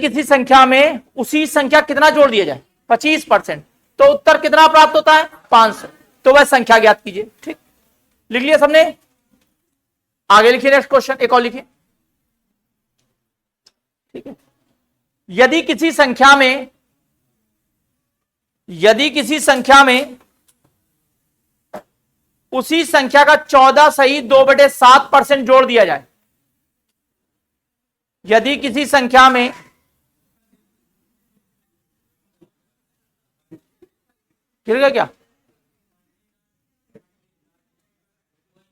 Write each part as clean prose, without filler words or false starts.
किसी संख्या में उसी संख्या कितना जोड़ दिया जाए 25%, तो उत्तर कितना प्राप्त होता है 500। तो वह संख्या ज्ञात कीजिए। ठीक, लिख लिया सबने? आगे लिखिए, नेक्स्ट क्वेश्चन एक और लिखिए। ठीक है, यदि किसी संख्या में उसी संख्या का 14 सही 2/7% जोड़ दिया जाए, यदि किसी संख्या में क्या,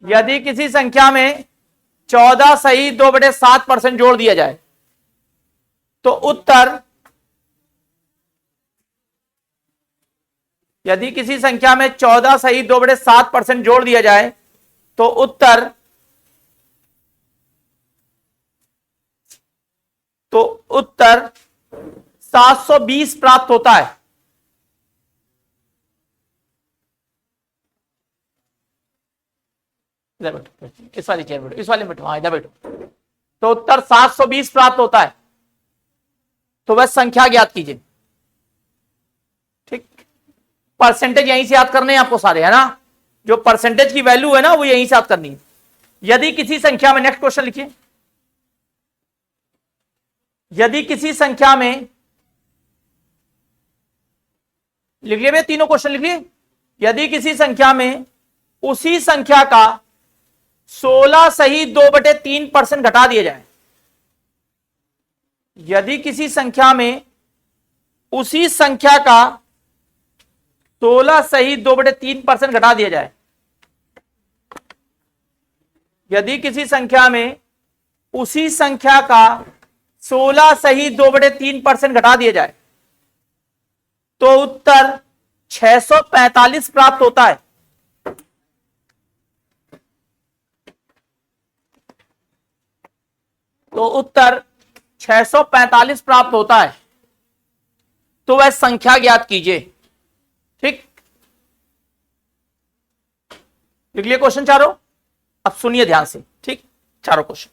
यदि किसी संख्या में 14 सही 2/7% जोड़ दिया जाए, तो उत्तर, यदि किसी संख्या में 14 सही 2/7% जोड़ दिया जाए, तो उत्तर 720 प्राप्त होता है। इधर बैठो, इस वाली चेयर बैठो, इस वाले में बैठो, हाँ इधर बैठो। तो उत्तर 720 प्राप्त होता है। तो वह संख्या ज्ञात कीजिए। ठीक, परसेंटेज यहीं से याद करने हैं आपको सारे, है ना? जो परसेंटेज की वैल्यू है ना, वो यहीं से याद करनी है। यदि किसी संख्या में, नेक्स्ट क्वेश्चन लिखिए, यदि किसी संख्या में, लिख लिए भैया, तीनों क्वेश्चन लिख लिए। यदि किसी संख्या में उसी संख्या का 16 सही 2/3% घटा दिया जाए, यदि किसी संख्या में उसी संख्या का 16 सही 2/3% घटा दिया जाए, यदि किसी संख्या में उसी संख्या का 16 सही 2/3% घटा दिया जाए, तो उत्तर 645 प्राप्त होता है। तो उत्तर 645 प्राप्त होता है। तो वह संख्या ज्ञात कीजिए। ठीक, लिख लिए क्वेश्चन चारों? अब सुनिए ध्यान से। ठीक, चारों क्वेश्चन।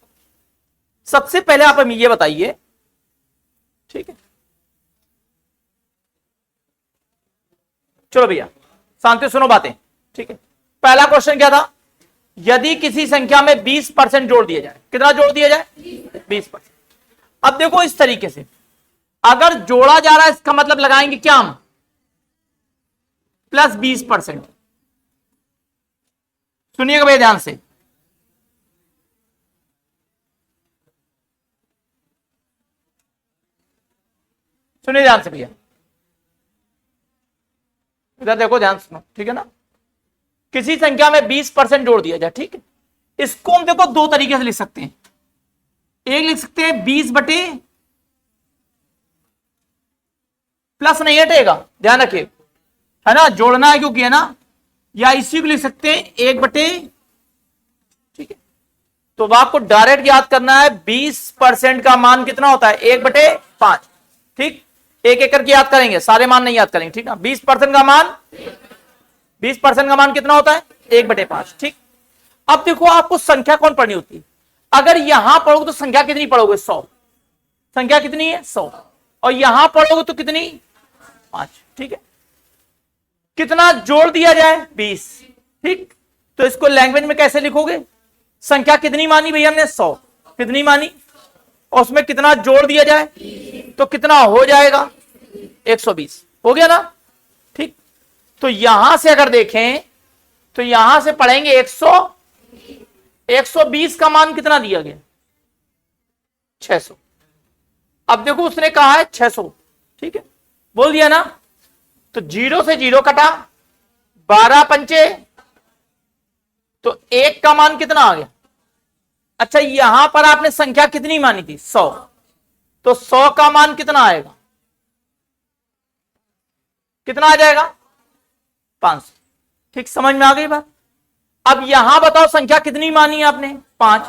सबसे पहले आप हमें ये बताइए, ठीक है, चलो भैया शांति सुनो बातें। ठीक है, पहला क्वेश्चन क्या था? यदि किसी संख्या में 20% जोड़ दिया जाए, कितना जोड़ दिया जाए? 20%। अब देखो इस तरीके से, अगर जोड़ा जा रहा है इसका मतलब लगाएंगे क्या हम? प्लस 20%। सुनिएगा भैया ध्यान से, सुनिए ध्यान से भैया, इधर देखो ध्यान सुनो, ठीक है ना? किसी संख्या में 20% जोड़ दिया जाए, ठीक है, इसको हम देखो दो तरीके से लिख सकते हैं। एक लिख सकते हैं 20 बटे, प्लस नहीं हटेगा, ध्यान रखिए, है ना, जोड़ना है क्योंकि, है ना, या इसी को लिख सकते हैं 1 बटे, ठीक है। तो आपको डायरेक्ट याद करना है 20% का मान कितना होता है? 1/5। ठीक, एक एक करके याद करेंगे, सारे मान नहीं याद करेंगे, ठीक ना? 20% का मान, 20% का मान कितना होता है? 1/5। ठीक, अब देखो आपको संख्या कौन पढ़नी होती है? अगर यहां पढ़ोगे तो संख्या कितनी पढ़ोगे? 100। संख्या कितनी है? 100। और यहां पढ़ोगे तो कितनी? 5। ठीक है, कितना जोड़ दिया जाए? 20। ठीक, तो इसको लैंग्वेज में कैसे लिखोगे? संख्या कितनी मानी भैया हमने? 100। कितनी मानी? और उसमें कितना जोड़ दिया जाए तो कितना हो जाएगा? 120। हो गया ना? ठीक, तो यहां से अगर देखें तो यहां से पढ़ेंगे 120 का मान कितना दिया गया? 600। अब देखो उसने कहा है 600, ठीक है, बोल दिया ना? तो 0 से 0 कटा, 12 पंचे, तो 1 का मान कितना आ गया? अच्छा, यहां पर आपने संख्या कितनी मानी थी? 100। तो 100 का मान कितना आएगा? कितना आ जाएगा? 500। ठीक, समझ में आ गई बात? अब यहां बताओ संख्या कितनी मानी है आपने? 5।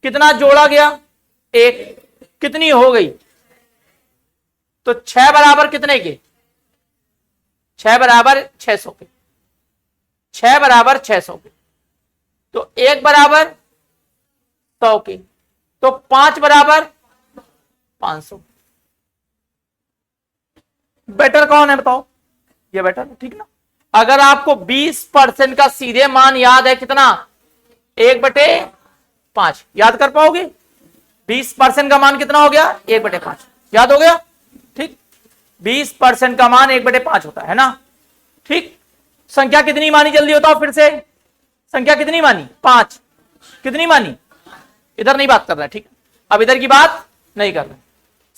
कितना जोड़ा गया? 1। कितनी हो गई? तो 6 बराबर कितने के? 6 बराबर 600 के। 6 बराबर 600 के। तो 1 बराबर 100 के। तो 5 बराबर 500। बेटर कौन है बताओ? ये बेटर है, ठीक ना। अगर आपको 20% का सीधे मान याद है कितना, 1/5 याद कर पाओगे? 20% का मान कितना हो गया? 1/5 याद हो गया, ठीक। 20% का मान 1/5 होता है ना, ठीक। संख्या कितनी मानी जल्दी बताओ फिर से, संख्या कितनी मानी? 5। कितनी मानी? इधर नहीं बात कर रहा है, ठीक है, अब इधर की बात नहीं कर रहे।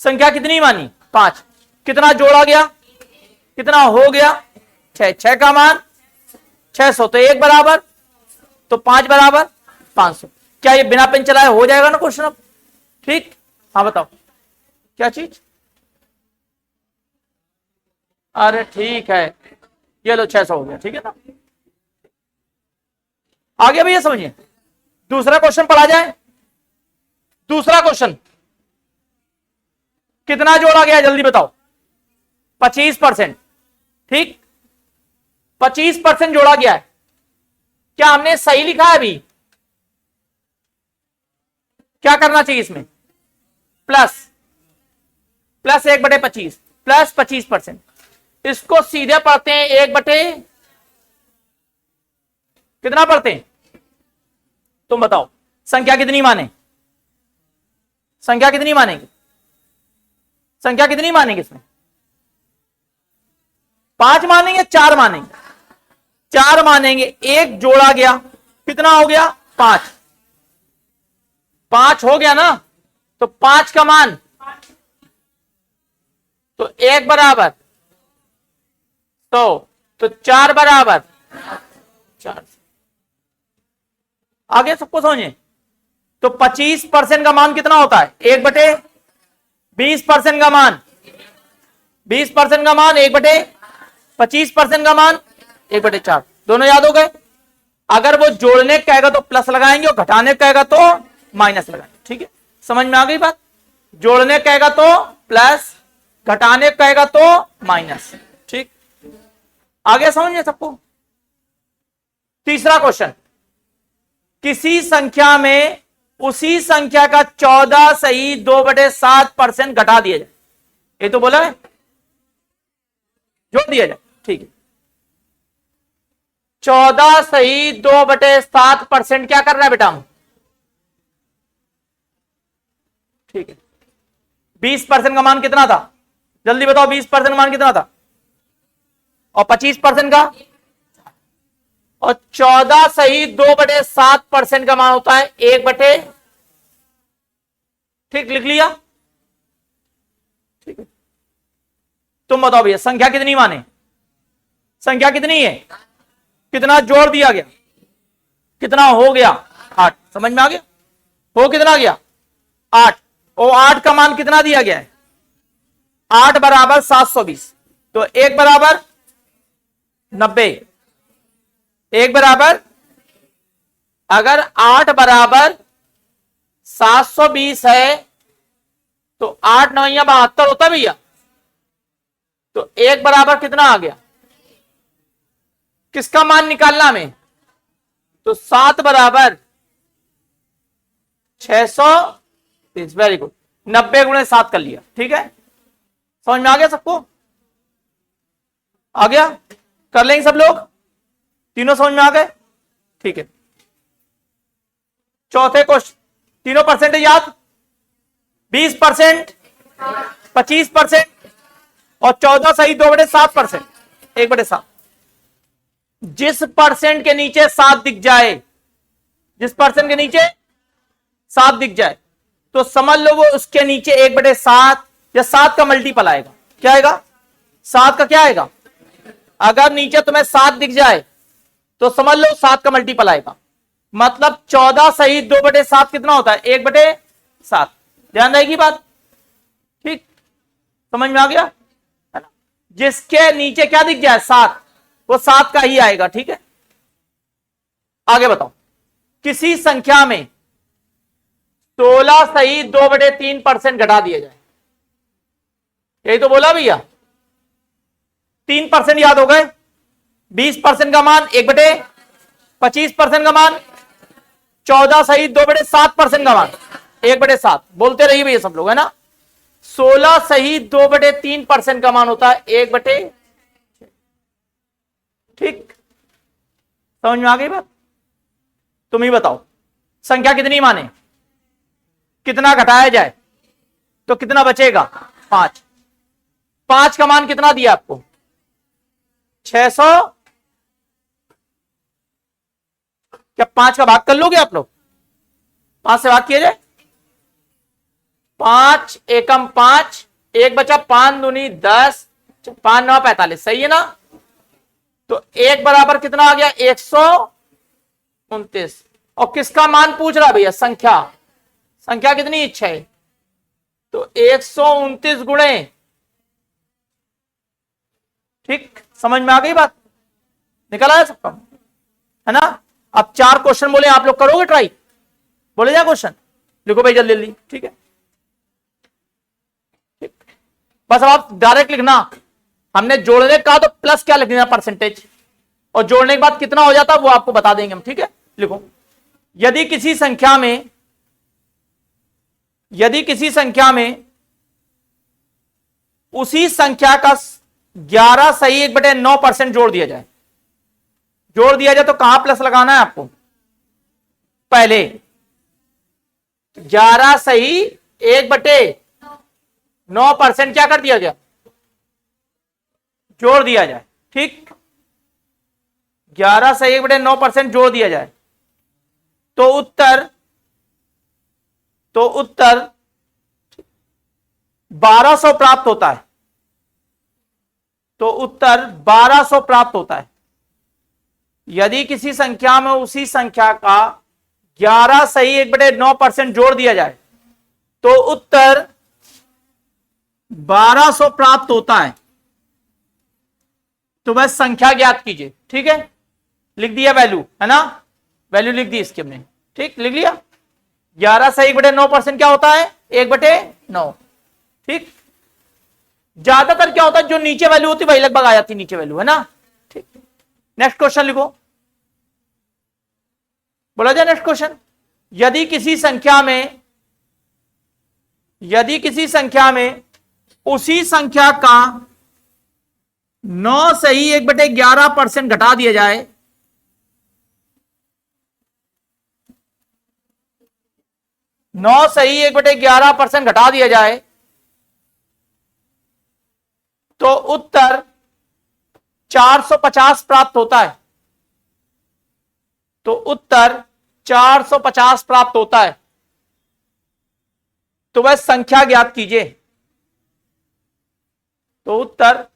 संख्या कितनी मानी? 5। कितना जोड़ा गया? कितना हो गया? 6। 6 का मान 600, तो 1 बराबर, तो 5 बराबर 500। क्या ये बिना पेन चलाए हो जाएगा ना क्वेश्चन अब? ठीक, हाँ बताओ क्या चीज? अरे ठीक है, ये लो 600 हो गया, ठीक है ना। आगे भैया समझिए, दूसरा क्वेश्चन पढ़ा जाए। दूसरा क्वेश्चन, कितना जोड़ा गया जल्दी बताओ? 25%, ठीक। 25% जोड़ा गया है। क्या हमने सही लिखा है? अभी क्या करना चाहिए इसमें? Plus 1/25 plus 25%। इसको सीधे पढ़ते हैं 1/, कितना पढ़ते हैं तुम बताओ? संख्या कितनी माने? संख्या कितनी मानेंगे? संख्या कितनी मानेंगे इसमें? 5 मानेंगे, 4 मानेंगे? 4 मानेंगे। 1 जोड़ा गया, कितना हो गया? 5। 5 हो गया ना, तो 5 का मान, तो 1 बराबर, तो 4 बराबर 4। आगे सबको समझे? तो 25% का मान कितना होता है? 1/20% का मान, 20% का मान 1/25% का मान 1/4। दोनों याद हो गए? अगर वो जोड़ने कहेगा तो प्लस लगाएंगे और घटाने कहेगा तो माइनस लगाएंगे, ठीक है। समझ में आ गई बात? जोड़ने कहेगा तो प्लस, घटाने कहेगा तो माइनस, ठीक। आगे समझिए सबको। तीसरा क्वेश्चन, किसी संख्या में उसी संख्या का 14 सही 2/7% घटा दिया जाए। ये तो बोला है, जोड़ दिया जाए, ठीक है। 14 सही 2/7% क्या कर रहा है बेटा हम? ठीक है। 20% का मान कितना था जल्दी बताओ? 20% का मान कितना था? और 25% का, और 14 सही 2/7% का मान होता है 1/, ठीक, लिख लिया, ठीक है। तुम बताओ भैया संख्या कितनी माने? संख्या कितनी है? कितना जोड़ दिया गया? कितना हो गया? 8। समझ में आ गया? हो कितना गया? 8। और 8 का मान कितना दिया गया है? 8 बराबर 720, तो 1 बराबर 90, 1 बराबर, अगर 8 बराबर 720 है तो 8 9 72 होता है भैया, तो 1 बराबर कितना आ गया? किसका मान निकालना हमें? तो 7 बराबर 630। वेरी गुड, 90 गुणे 7 कर लिया, ठीक है। समझ में आ गया सबको? आ गया? कर लेंगे सब लोग? तीनों समझ में आ गए? ठीक है। चौथे क्वेश्चन, तीनों परसेंट याद? 20%, 25% और 14 सही 2/7%, 1/7। जिस परसेंट के नीचे 7 दिख जाए, जिस परसेंट के नीचे 7 दिख जाए, तो समझ लो वो उसके नीचे 1/7 या 7 का मल्टीपल आएगा। क्या आएगा? 7 का क्या आएगा? अगर नीचे तुम्हें 7 दिख जाए तो समझ लो 7 का मल्टीपल आएगा। मतलब 14 सही 2/7 कितना होता है? 1/7। ध्यान रहेगी बात, ठीक। समझ में आ गया है ना? जिसके नीचे क्या दिख जाए 7, वो 7 का ही आएगा, ठीक है। आगे बताओ, किसी संख्या में 16 सही 2/3% घटा दिया जाए। यही तो बोला भैया, 3% याद हो गए। 20% का मान 1/, 25% का मान, 14 सही 2/7% का मान 1/7। बोलते रहिए भैया सब लोग, है ना। 16 सही 2/3% का मान होता है 1/। ठीक, समझ में आ गई बात? तुम ही बताओ संख्या कितनी माने, कितना घटाया जाए तो कितना बचेगा? 5। 5 का मान कितना दिया आपको? 600। क्या 5 का भाग कर लोगे आप लोग? 5 से भाग किया जाए, 5 एकम 5, 1 बचा, 5 दूनी 10, 5 9 45, सही है ना? तो 1 बराबर कितना आ गया? 129। और किसका मान पूछ रहा भैया? संख्या। संख्या कितनी? 6। तो 129 गुणे, ठीक, समझ में आ गई बात? निकल आया सबका, है ना? अब 4 क्वेश्चन बोले, आप लोग करोगे ट्राई? बोले जा क्वेश्चन, लिखो भाई जल्दी जल्दी। ठीक है, ठीक। बस अब आप डायरेक्ट लिखना, हमने जोड़ने का तो प्लस क्या लिखना, परसेंटेज, और जोड़ने के बाद कितना हो जाता है वो आपको बता देंगे हम। ठीक है, लिखो, यदि किसी संख्या में उसी संख्या का 11 सही 1/9% जोड़ दिया जाए, तो कहां प्लस लगाना है आपको? पहले 11 सही 1/9% क्या कर दिया जाए? जोड़ दिया जाए। ठीक, 11 सही 1/9% जोड़ दिया जाए तो उत्तर 1200 प्राप्त होता है। यदि किसी संख्या में उसी संख्या का 11 सही 1/9% जोड़ दिया जाए तो उत्तर 1200 प्राप्त होता है। तो बस संख्या ज्ञात कीजिए। ठीक है, लिख दिया वैल्यू, है ना? वैल्यू लिख दी इसकी हमने। ठीक, लिख लिया। 11 सही 1/9% क्या होता है? 1/9। ठीक, ज्यादातर क्या होता है, जो नीचे वैल्यू होती है वही लगभग आ जाती है नीचे वैल्यू, है ना? ठीक, नेक्स्ट क्वेश्चन लिखो, बोला जाए नेक्स्ट क्वेश्चन। यदि किसी संख्या में उसी संख्या का 9 सही 1/11% घटा दिया जाए, 9 सही 1/11% घटा दिया जाए तो उत्तर 450 प्राप्त होता है। तो वह संख्या ज्ञात कीजिए। तो उत्तर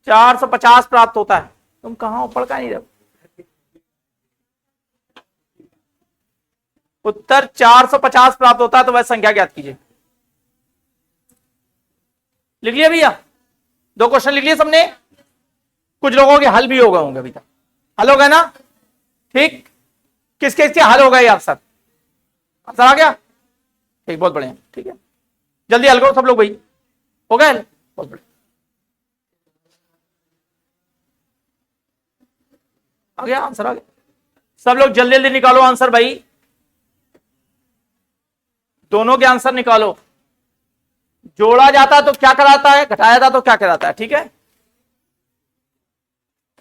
450 प्राप्त होता है। तुम कहां ऊपर का नहीं रहो? उत्तर 450 प्राप्त होता है तो वह संख्या ज्ञात कीजिए। लिख लिया भैया? 2 क्वेश्चन लिख लिए सबने? कुछ लोगों के हल भी हो गए होंगे अभी तक, हल हो गए ना? ठीक, किसके हल हो गए आप सब? आंसर आ गया? ठीक, बहुत बढ़िया। ठीक है, जल्दी हल करो सब लोग भाई, हो गए? बहुत बढ़िया, आ गया आंसर, आ गया। सब लोग जल्दी जल्दी निकालो आंसर भाई, दोनों के आंसर निकालो। जोड़ा जाता तो क्या कराता है, घटाया जाता तो क्या कराता है? ठीक है,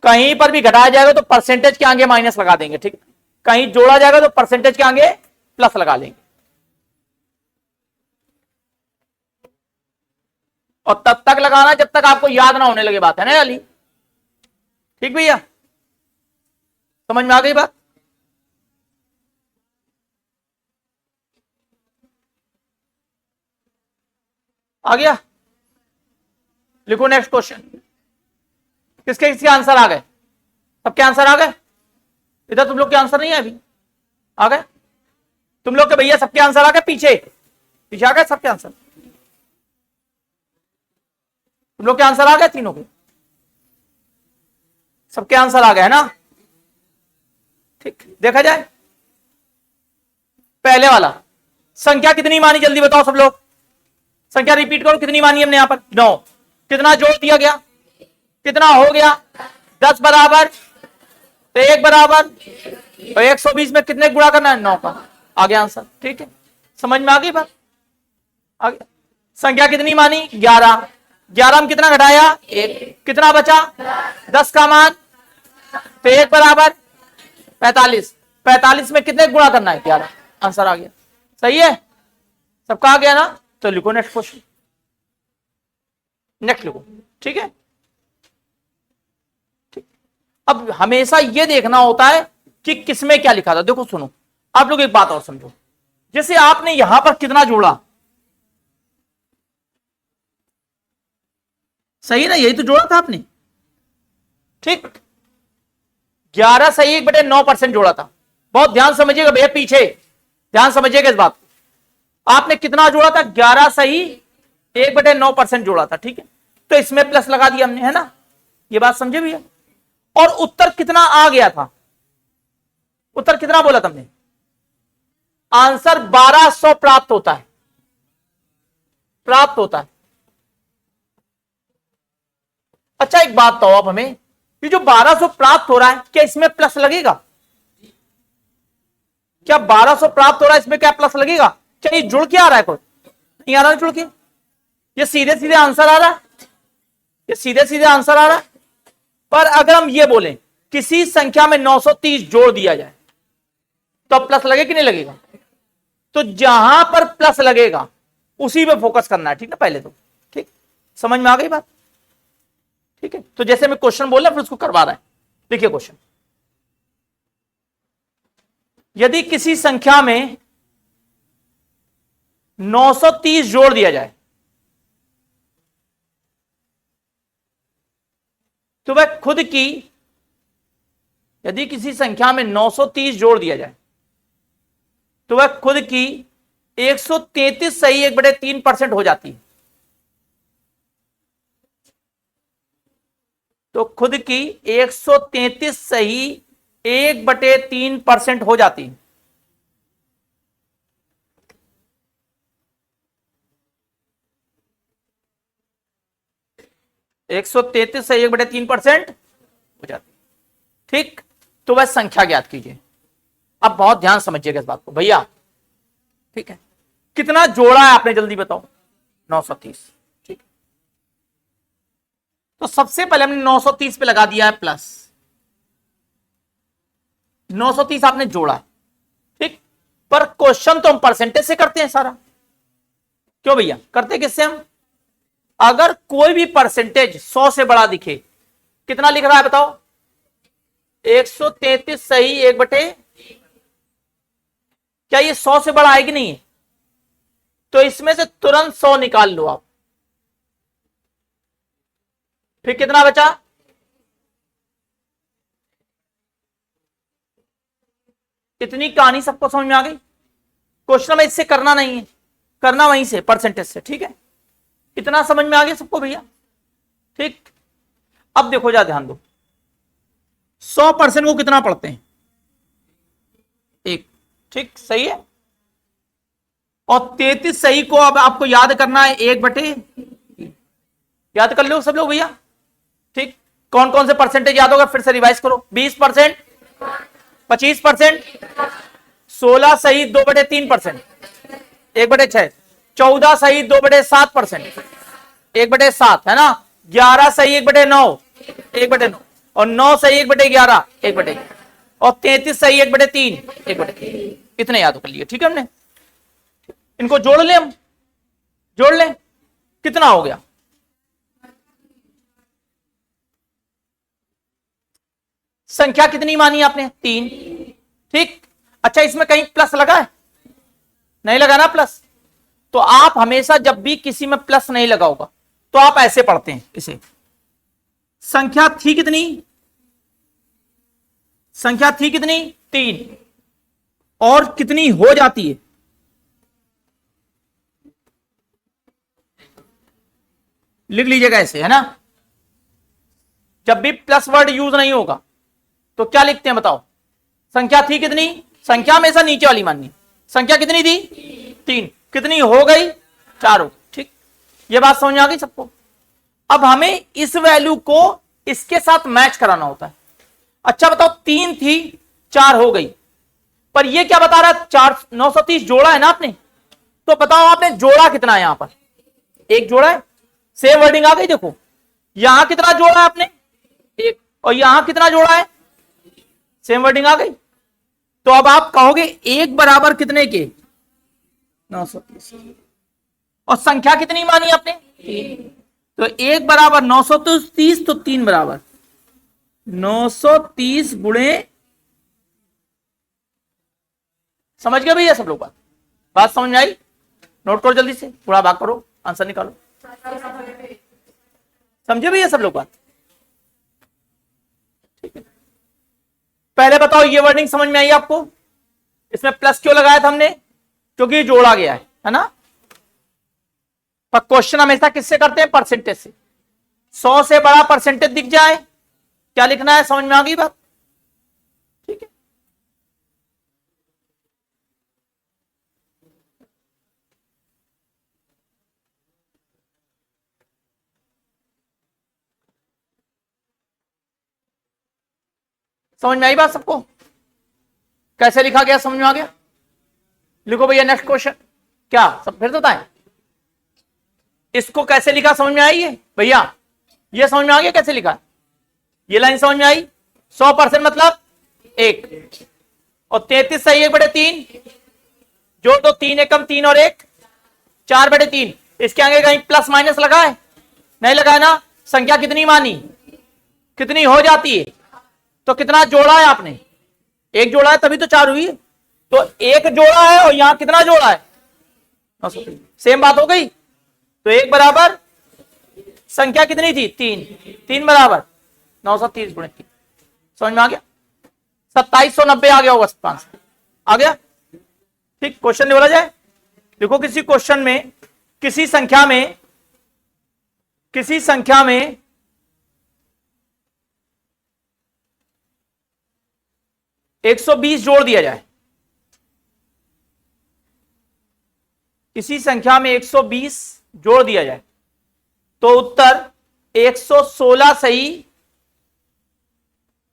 कहीं पर भी घटाया जाएगा तो परसेंटेज के आगे माइनस लगा देंगे। ठीक, कहीं जोड़ा जाएगा तो परसेंटेज के आगे प्लस लगा लेंगे, और तब तक लगाना जब तक आपको याद ना होने लगे बात, है ना अली? ठीक भैया, समझ में आ गई बात? आ गया? लिखो नेक्स्ट क्वेश्चन। किसके आंसर आ गए? सबके आंसर आ गए? इधर तुम लोग के आंसर नहीं है अभी? आ गए तुम लोग के भैया? सबके आंसर आ गए? पीछे पीछे आ गए सबके आंसर? तुम लोग के आंसर आ गए? तीनों के सबके आंसर आ गए, है ना? ठीक, देखा जाए पहले वाला, संख्या कितनी मानी जल्दी बताओ सब लोग? संख्या रिपीट करो, कितनी मानी हमने यहां पर? 9। कितना जोड़ दिया गया? कितना हो गया? 10 बराबर तो 1 बराबर तो 120 में कितने गुणा करना है? 9 का। आ गया आंसर। ठीक है, समझ में आ गई बात? आ गया। संख्या कितनी मानी 11, 11 में कितना घटाया 1, कितना बचा 10 का मान, तो 1 बराबर 45, 45 में कितने गुणा करना है 11, आंसर आ गया। सही है, सबका आ गया ना, तो लिखो नेक्स्ट क्वेश्चन, नेक्स्ट लिखो। ठीक है, ठीक। अब हमेशा ये देखना होता है कि किसमें क्या लिखा था। देखो सुनो, आप लोग एक बात और समझो, जैसे आपने यहां पर कितना जोड़ा, सही ना, यही तो जोड़ा था आपने, ठीक, 11 सही 1/9% जोड़ा था। बहुत ध्यान समझिएगा भैया, पीछे ध्यान समझिएगा इस बात को। आपने कितना जोड़ा था 11 सही 1/9% जोड़ा था, ठीक है, तो इसमें प्लस लगा दिया हमने, है ना, ये बात समझे भैया। और उत्तर कितना आ गया था, उत्तर कितना बोला तुमने, आंसर 1200 प्राप्त होता है, प्राप्त होता है। अच्छा एक बात तो आप हमें, ये जो 1200 प्राप्त हो रहा है, क्या इसमें प्लस लगेगा, क्या 1200 प्राप्त हो रहा है इसमें क्या प्लस लगेगा, क्या ये जुड़ के आ रहा है, कोई नहीं आ रहा है जुड़ के, ये सीधे सीधे आंसर आ रहा है, ये सीधे सीधे आंसर आ रहा है। पर अगर हम ये बोलें किसी संख्या में 930 जोड़ दिया जाए तो प्लस लगे कि नहीं लगेगा, तो जहां पर प्लस लगेगा उसी पे फोकस करना है, ठीक ना, पहले तो, ठीक, समझ में आ गई बात, ठीक है। तो जैसे मैं क्वेश्चन बोल रहा फिर उसको करवा रहा है, देखिए क्वेश्चन, यदि किसी संख्या में 930 जोड़ दिया जाए तो वह खुद की, यदि किसी संख्या में 930 जोड़ दिया जाए तो वह खुद की 133 सही 1/3% हो जाती है, तो खुद की 133 सही 1/3% हो जाती है। एक 133 सही 1/3% हो जाती है, ठीक, तो वह संख्या ज्ञात कीजिए। अब बहुत ध्यान समझिएगा इस बात को भैया, ठीक है, कितना जोड़ा है आपने जल्दी बताओ, 930, ठीक, तो सबसे पहले हमने 930 पे लगा दिया है प्लस, 930 आपने जोड़ा है, ठीक, पर क्वेश्चन तो हम परसेंटेज से करते हैं सारा, क्यों भैया करते किससे हम, अगर कोई भी परसेंटेज 100 से बड़ा दिखे, कितना लिख रहा है बताओ 133 सही 1/, क्या ये 100 से बड़ा है कि नहीं है, तो इसमें से तुरंत 100 निकाल लो आप, फिर कितना बचा, इतनी कहानी सबको समझ में आ गई। क्वेश्चन में इससे करना नहीं है, करना वहीं से परसेंटेज से, ठीक है, इतना समझ में आ गया सबको भैया, ठीक। अब देखो जा ध्यान दो, 100% को कितना पढ़ते हैं 1, ठीक, सही है, और 33 सही को अब आपको याद करना है 1/, याद कर लो सब लोग भैया, ठीक, कौन कौन से परसेंटेज याद होगा फिर से रिवाइज करो, 20%, 25%, 16 सही 2/3%, 1/6, 14 सही 2/7%, 1/7 है ना, 11 सही 1/9, 1/9, और 9 सही 1/11, 1/11, और 33 सही 1/3, 1/3, इतने याद कर लिए, ठीक है, हमने इनको जोड़ ले, हम जोड़ ले, कितना हो गया, संख्या कितनी मानी आपने 3, ठीक। अच्छा इसमें कहीं प्लस लगा है, नहीं लगा ना प्लस, तो आप हमेशा जब भी किसी में प्लस नहीं लगा होगा तो आप ऐसे पढ़ते हैं इसे, संख्या थी कितनी, संख्या थी कितनी 3, और कितनी हो जाती है, लिख लीजिएगा ऐसे, है ना, जब भी प्लस वर्ड यूज नहीं होगा तो क्या लिखते हैं बताओ, संख्या थी कितनी, संख्या हमेशा नीचे वाली माननी, संख्या कितनी थी 3, कितनी हो गई 4 हो, ठीक, ये बात समझ में आ गई सबको। अब हमें इस वैल्यू को इसके साथ मैच कराना होता है। अच्छा बताओ 3 थी 4 हो गई, पर ये क्या बता रहा है 930 जोड़ा है ना आपने, तो बताओ आपने जोड़ा कितना है यहां पर, एक जोड़ा है, सेम वर्डिंग आ गई। देखो यहां कितना जोड़ा है आपने, एक, और यहां कितना जोड़ा है, सेम वर्डिंग आ गई। तो अब आप कहोगे एक बराबर कितने के, 930, और संख्या कितनी मानी आपने, तो एक बराबर 930, तो 3 बराबर 930 गुणे, समझ गए भैया सब लोग, बात समझ में आई? नोट करो जल्दी से, थोड़ा भाग करो, आंसर निकालो। समझे भैया सब लोग बात? ठीक है, पहले बताओ ये वर्डिंग समझ में आई आपको? इसमें प्लस क्यों लगाया था हमने, क्योंकि ये जोड़ा गया है ना। पर क्वेश्चन हमेशा किससे करते हैं, परसेंटेज से। 100 से बड़ा परसेंटेज दिख जाए, क्या लिखना है, समझ में आ गई बात? ठीक है, समझ में आई बात सबको? कैसे लिखा गया, समझ में आ गया? लिखो भैया नेक्स्ट क्वेश्चन। क्या सब फिर बताएं, इसको कैसे लिखा, समझ में आई है भैया? ये समझ में आ गया कैसे लिखा, ये लाइन समझ में आई? 100% मतलब एक, और 33 सही 1/3, जोड़ दो, 3 एकम 3 और 1 4/3। इसके आगे कहीं प्लस माइनस लगा है, नहीं लगा है ना। संख्या कितनी मानी, कितनी हो जाती है, तो कितना जोड़ा है आपने, एक जोड़ा है तभी तो 4 हुई है, तो एक जोड़ा है और यहां कितना जोड़ा है, 930। सेम बात हो गई। तो एक बराबर संख्या कितनी थी, 3 बराबर 930 गुणे 3। समझ में आ गया? 2790 आ गया होगा, 5 आ गया। ठीक, क्वेश्चन बोला जाए। देखो किसी क्वेश्चन में किसी संख्या में 120 जोड़ दिया जाए, किसी संख्या में 120 जोड़ दिया जाए, तो उत्तर 116 सही,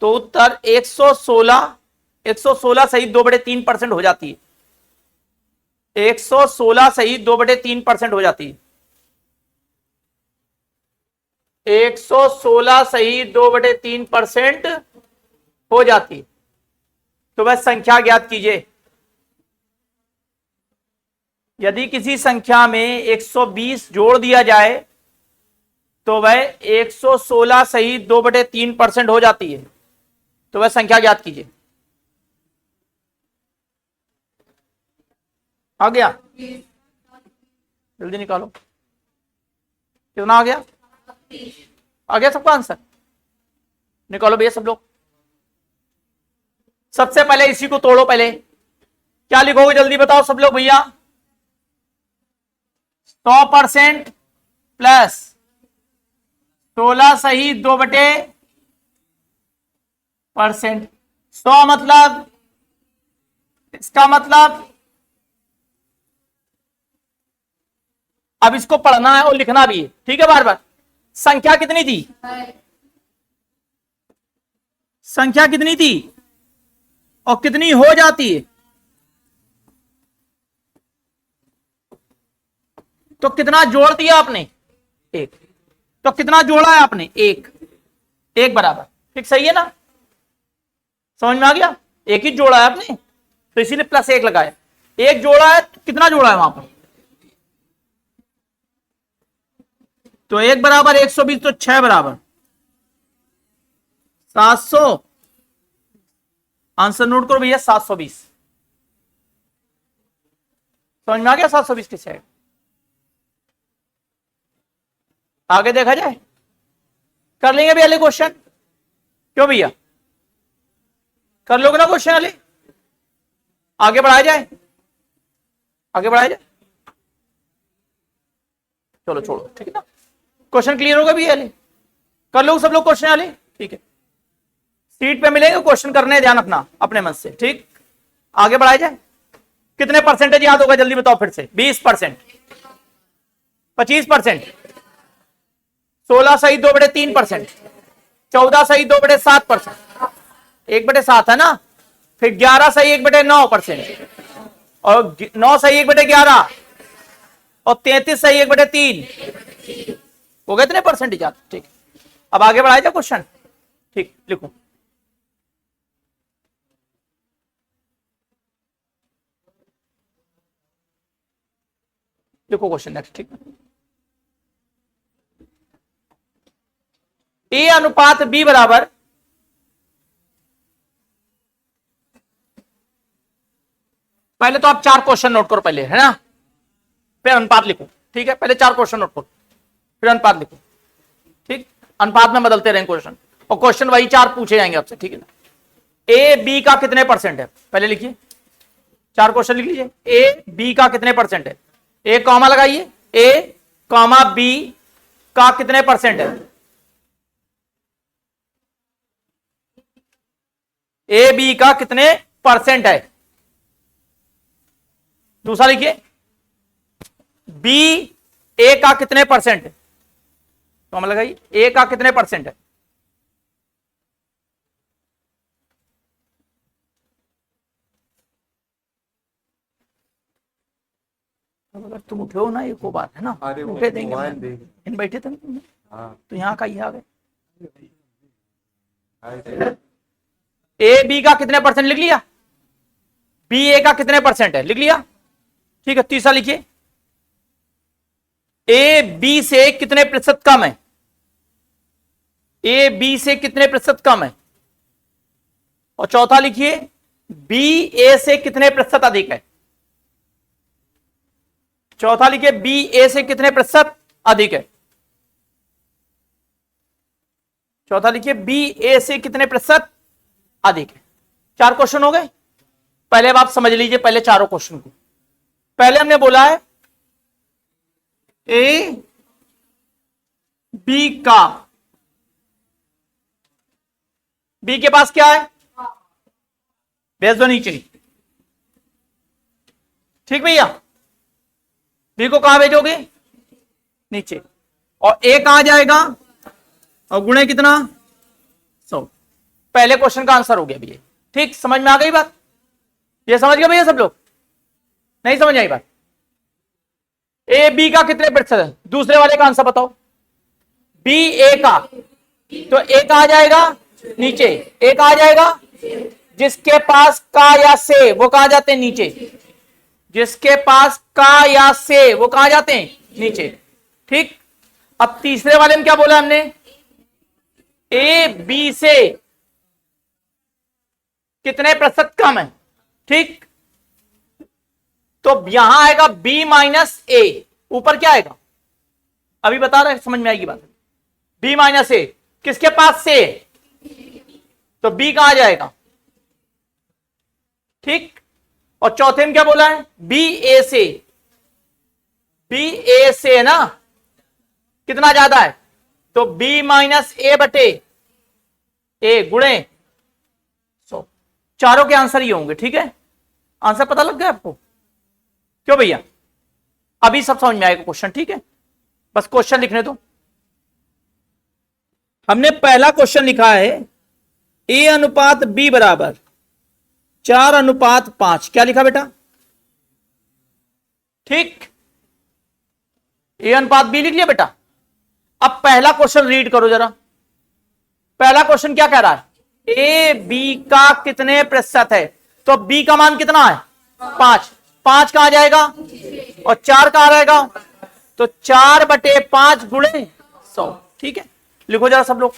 तो उत्तर 116 सही 2/3% हो जाती है। 116 सही 2/3% हो जाती है। 116 सही 2/3% हो जाती है। तो वह संख्या ज्ञात कीजिए। यदि किसी संख्या में 120 जोड़ दिया जाए तो वह 116 सही 2/3% हो जाती है, तो वह संख्या ज्ञात कीजिए। आ गया, जल्दी निकालो, कितना आ गया? आ गया सबका आंसर? निकालो भैया सब लोग। सबसे पहले इसी को तोड़ो, पहले क्या लिखोगे जल्दी बताओ सब लोग भैया। 100% प्लस 16 सही 2/% 100 मतलब, इसका मतलब, अब इसको पढ़ना है और लिखना भी है, ठीक है बार बार। संख्या कितनी थी, संख्या कितनी थी और कितनी हो जाती है, तो कितना जोड़ दिया आपने, एक, तो कितना जोड़ा है आपने, एक बराबर, ठीक सही है ना? समझ में आ गया? एक ही जोड़ा है आपने, तो इसीलिए +1 लगाया। एक जोड़ा है तो कितना जोड़ा है वहां पर, तो 1 बराबर 120, तो 6 बराबर 700। आंसर नोट करो भैया, 720। समझ में आ गया 720 किससे है? आगे देखा जाए, कर लेंगे भैया क्वेश्चन, क्यों भैया, कर लोगे ना क्वेश्चन वाले? आगे बढ़ाया जाए, आगे बढ़ाया जाए, चलो छोड़ो, ठीक है ना? क्वेश्चन क्लियर होगा भैया, कर लो सब लोग क्वेश्चन वाले, ठीक है? सीट पे मिलेंगे क्वेश्चन करने, ध्यान रखना अपने मन से, ठीक? आगे बढ़ाया जाए। कितने परसेंटेज याद होगा जल्दी बताओ फिर से? 20%, 25%, 16 सही 2/3%, 14 सही 2/7%, 1/7 है ना, फिर 11 सही 1/9%, और 9 सही 1/11, और 33 सही 1/3 हो गए इतने परसेंटेज आप। ठीक, अब आगे बढ़ाया जाए क्वेश्चन। ठीक, लिखो लिखो क्वेश्चन नेक्स्ट। ठीक, ए अनुपात बी बराबर पहले तो आप 4 क्वेश्चन नोट करो पहले, है ना, फिर अनुपात लिखो। ठीक है, पहले 4 क्वेश्चन नोट करो फिर अनुपात लिखो। ठीक, अनुपात में बदलते रहेंगे क्वेश्चन, और क्वेश्चन वही 4 पूछे जाएंगे आपसे। ठीक है ना, ए बी का कितने परसेंट है पहले लिखिए, 4 क्वेश्चन लिख लीजिए। ए बी का कितने परसेंट है, ए कॉमा लगाइए, ए कॉमा बी का कितने परसेंट है, ए बी का कितने परसेंट है। दूसरा लिखिए, बी ए का कितने परसेंट है, कॉमा लगाइए, ए का कितने परसेंट है। अब अगर तुम उठे हो ना, एक को बात है ना, उठे देंगे इन बैठे थे तो यहाँ का ही आ गए। ए बी का कितने परसेंट लिख लिया, बी ए का कितने परसेंट है लिख लिया। ठीक है, तीसरा लिखिए, ए बी से कितने प्रतिशत कम है, ए बी से कितने प्रतिशत कम है। और चौथा लिखिए, बी ए से कितने प्रतिशत अधिक है। चौथा लिखिए, बी ए से कितने प्रतिशत अधिक है। चौथा लिखिए, बी ए से कितने प्रतिशत अधिक है। 4 क्वेश्चन हो गए। पहले अब आप समझ लीजिए पहले चारों क्वेश्चन को। पहले हमने बोला है ए बी का, बी के पास क्या है, भेज दो नीचे। ठीक भैया, बी को कहां भेजोगे, नीचे, और ए कहां जाएगा, और गुणे कितना 100। पहले क्वेश्चन का आंसर हो गया भैया। ठीक, समझ में आ गई बात, ये समझ गए भैया सब लोग, नहीं समझ आई बात। ए बी का कितने प्रतिशत है, दूसरे वाले का आंसर बताओ, बी ए का, तो ए कहां जाएगा नीचे, ए कहां जाएगा, जिसके पास का या से वो कहां जाते हैं नीचे, जिसके पास का या से वो कहां जाते हैं नीचे। ठीक, अब तीसरे वाले में क्या बोला हमने, ए बी से कितने प्रतिशत कम है। ठीक, तो यहां आएगा बी माइनस ए, ऊपर क्या आएगा अभी बता रहे, समझ में आएगी बात। बी माइनस ए किसके पास से, तो बी कहां जाएगा। ठीक, और चौथे में क्या बोला है, बी ए से, बी ए से ना कितना ज्यादा है, तो बी माइनस ए बटे ए गुणे 100। चारों के आंसर ये होंगे। ठीक है, आंसर पता लग गया आपको, क्यों भैया, अभी सब समझ में आएगा क्वेश्चन। ठीक है, बस क्वेश्चन लिखने दो। हमने पहला क्वेश्चन लिखा है ए अनुपात बी बराबर 4:5। क्या लिखा बेटा, ठीक, ए अनुपात बी लिख लिया बेटा। अब पहला क्वेश्चन रीड करो जरा। पहला क्वेश्चन क्या कह रहा है, ए बी का कितने प्रतिशत है, तो बी का मान कितना है 5, 5 कहां जाएगा और 4 कहां रहेगा, तो 4/5 गुणे 100। ठीक है, लिखो जरा सब लोग।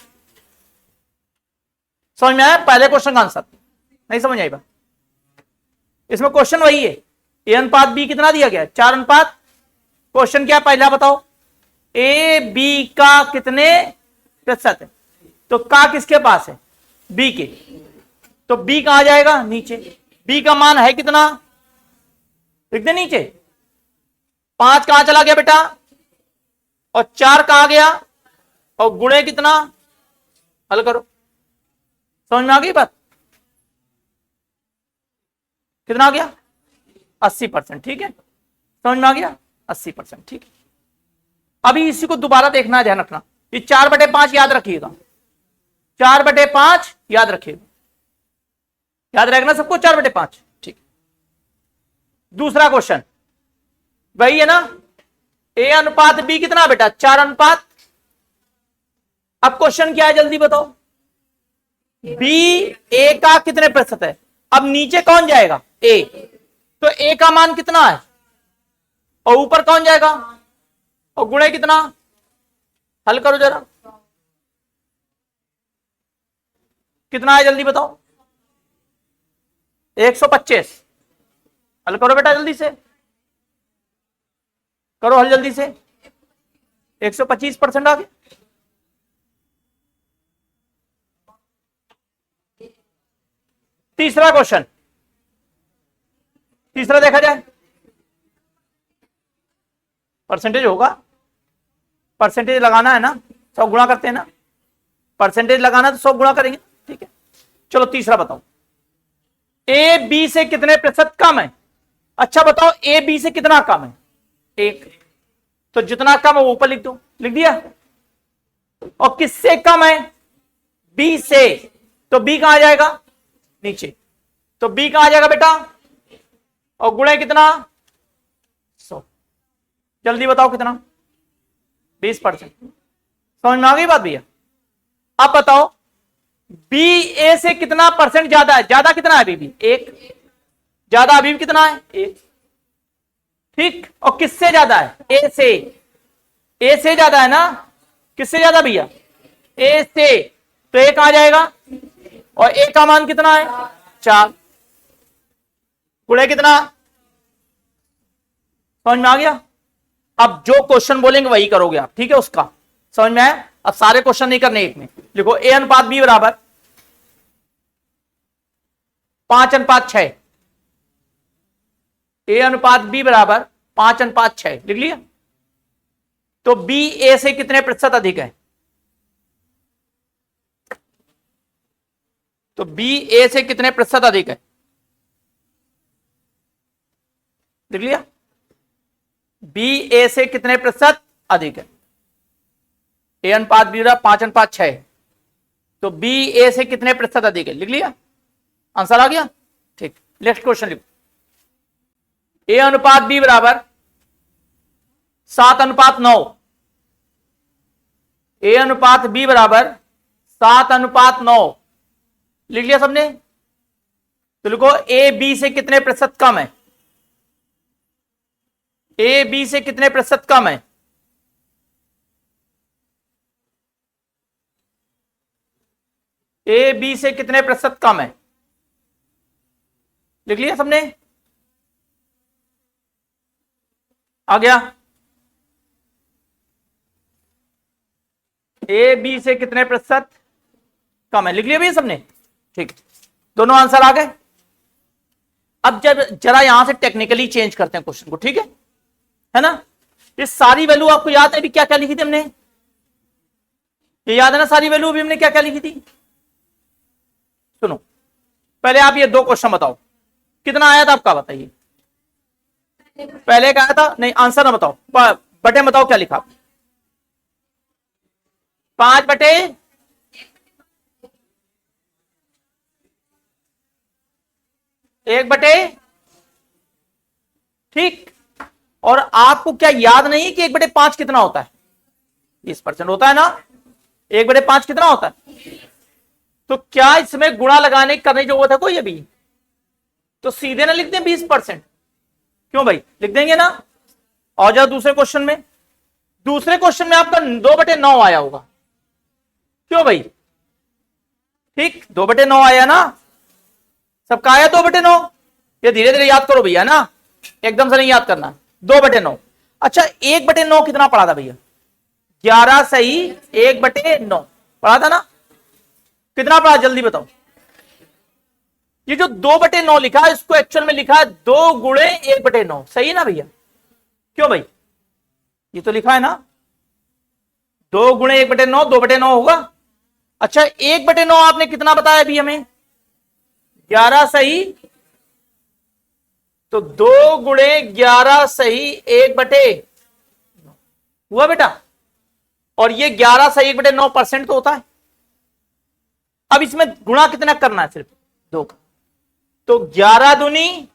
समझ में आया पहले क्वेश्चन का आंसर, नहीं समझ आई बात। इसमें क्वेश्चन वही है, ए अनुपात बी कितना दिया गया 4:5। क्वेश्चन क्या पहला बताओ, ए बी का कितने प्रतिशत है, तो का किसके पास है बी के, तो बी कहां जाएगा नीचे, बी का मान है कितना लिख दे नीचे। 5 कहां चला गया बेटा, और 4 कहां गया, और गुणे कितना, हल करो। समझ में आ गई बात, कितना आ गया 80%। ठीक है, समझ में आ गया 80%। ठीक है, अभी इसी को दोबारा देखना है, ध्यान रखना, ये 4/5 याद रखिएगा, 4/5 याद रखिएगा, याद रखना सबको 4/5। ठीक, दूसरा क्वेश्चन वही है ना, ए अनुपात बी कितना बेटा 4 अनुपात। अब क्वेश्चन क्या है जल्दी बताओ, बी ए का कितने प्रतिशत है। अब नीचे कौन जाएगा ए, तो ए का मान कितना है और ऊपर कौन जाएगा और गुणे कितना। हल करो जरा, कितना है जल्दी बताओ 125। हल करो बेटा जल्दी से, करो हल जल्दी से। 125% आ गया। तीसरा क्वेश्चन, तीसरा देखा जाए, परसेंटेज होगा, परसेंटेज लगाना है ना, 100 गुणा करते हैं ना, परसेंटेज लगाना तो 100 गुणा करेंगे, ठीक है। चलो तीसरा बताओ, ए बी से कितने प्रतिशत कम है। अच्छा बताओ ए बी से कितना कम है, 1, तो जितना कम है वो ऊपर लिख दो, लिख दिया। और किससे कम है, बी से, तो बी कहां जाएगा नीचे, तो बी कहां जाएगा बेटा और गुणे कितना 100। जल्दी बताओ कितना 20%। समझ में आ गई बात भैया। अब बताओ बी ए से कितना परसेंट ज्यादा है, ज्यादा कितना है अभी भी 1, ज्यादा अभी भी कितना है 1, ठीक। और किससे ज्यादा है ए से, ए से ज्यादा है ना, किससे ज्यादा भैया ए से, तो ए कहां जाएगा और ए का मान कितना है 4, गुणे कितना। समझ में आ गया। अब जो क्वेश्चन बोलेंगे वही करोगे आप, ठीक है, उसका समझ में आया। अब सारे क्वेश्चन नहीं करने एक में, लिखो ए अनुपात बी बराबर 5:6, ए अनुपात बी बराबर 5:6, लिख लिया। तो बी ए से कितने प्रतिशत अधिक है, तो बी ए से कितने प्रतिशत अधिक है, लिख लिया। बी ए से कितने प्रतिशत अधिक है, ए अनुपात बी बराबर 5:6, तो बी ए से कितने प्रतिशत अधिक है, लिख लिया। आंसर आ गया, ठीक। नेक्स्ट क्वेश्चन लिखो, ए अनुपात बी बराबर 7:9, ए अनुपात बी बराबर 7:9, लिख लिया सबने। तो लिखो ए बी से कितने प्रतिशत कम है, ए बी से कितने प्रतिशत कम है, ए बी से कितने प्रतिशत कम है, लिख लिया सबने। आ गया, ए बी से कितने प्रतिशत कम है, लिख लिया भैया सबने, ठीक। दोनों आंसर आ गए। अब जब जरा यहां से टेक्निकली चेंज करते हैं क्वेश्चन को, ठीक है ना। ये सारी वैल्यू आपको याद है अभी क्या क्या लिखी थी हमने, ये याद है ना सारी वैल्यू अभी हमने क्या क्या लिखी थी। सुनो पहले आप ये 2 क्वेश्चन बताओ, कितना आया था आपका बताइए, पहले क्या आया था, नहीं आंसर ना बताओ, बटे बताओ क्या लिखा, 5/1, ठीक। और आपको क्या याद नहीं है कि 1/5 कितना होता है, 20% होता है ना। 1/5 कितना होता है, तो क्या इसमें गुणा लगाने करने की जरूरत है कोई अभी, तो सीधे ना लिख दें 20%, क्यों भाई लिख देंगे ना। और जाओ दूसरे क्वेश्चन में, दूसरे क्वेश्चन में आपका 2/9 आया होगा, क्यों भाई, ठीक 2/9 आया ना, सबका आया 2/9। ये धीरे धीरे याद करो भैया ना, एकदम से नहीं याद करना। 2/9, अच्छा 1/9 कितना पढ़ा था भैया, 11 सही 1/9 पढ़ा था ना, कितना पढ़ा जल्दी बताओ। ये जो 2/9 लिखा है इसको एक्चुअल में लिखा है 2 गुणे 1/9, सही है ना भैया, क्यों भाई, ये तो लिखा है ना 2 गुणे 1/9, 2/9 होगा। अच्छा 1/9 आपने कितना बताया अभी हमें, 11 सही, तो 2 गुणे 11 सही 1/9 हुआ बेटा। और ये 11 सही 1/9% तो होता है। अब इसमें गुणा कितना करना है, सिर्फ 2 का, तो 11 दूनी,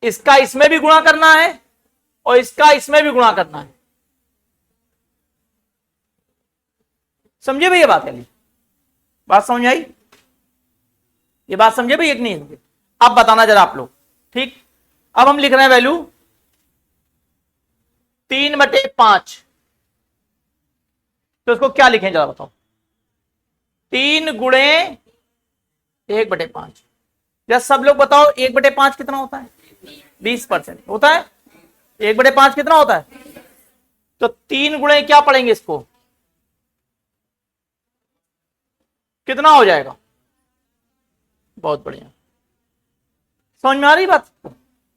इसका इसमें भी गुणा करना है और इसका इसमें भी गुणा करना है। समझे भैया बात है? बात समझ आई? ये बात समझे भैया कि नहीं समझे? अब बताना जरा आप लोग। ठीक, अब हम लिख रहे हैं वैल्यू 3/5। तो इसको क्या लिखें जरा बताओ? 3 गुणे 1/5। जरा सब लोग बताओ 1/5 कितना होता है? 20% होता है। 1/5 कितना होता है? तो 3 गुणे क्या पढ़ेंगे इसको? कितना हो जाएगा? बहुत बढ़िया, समझ में आ रही बात?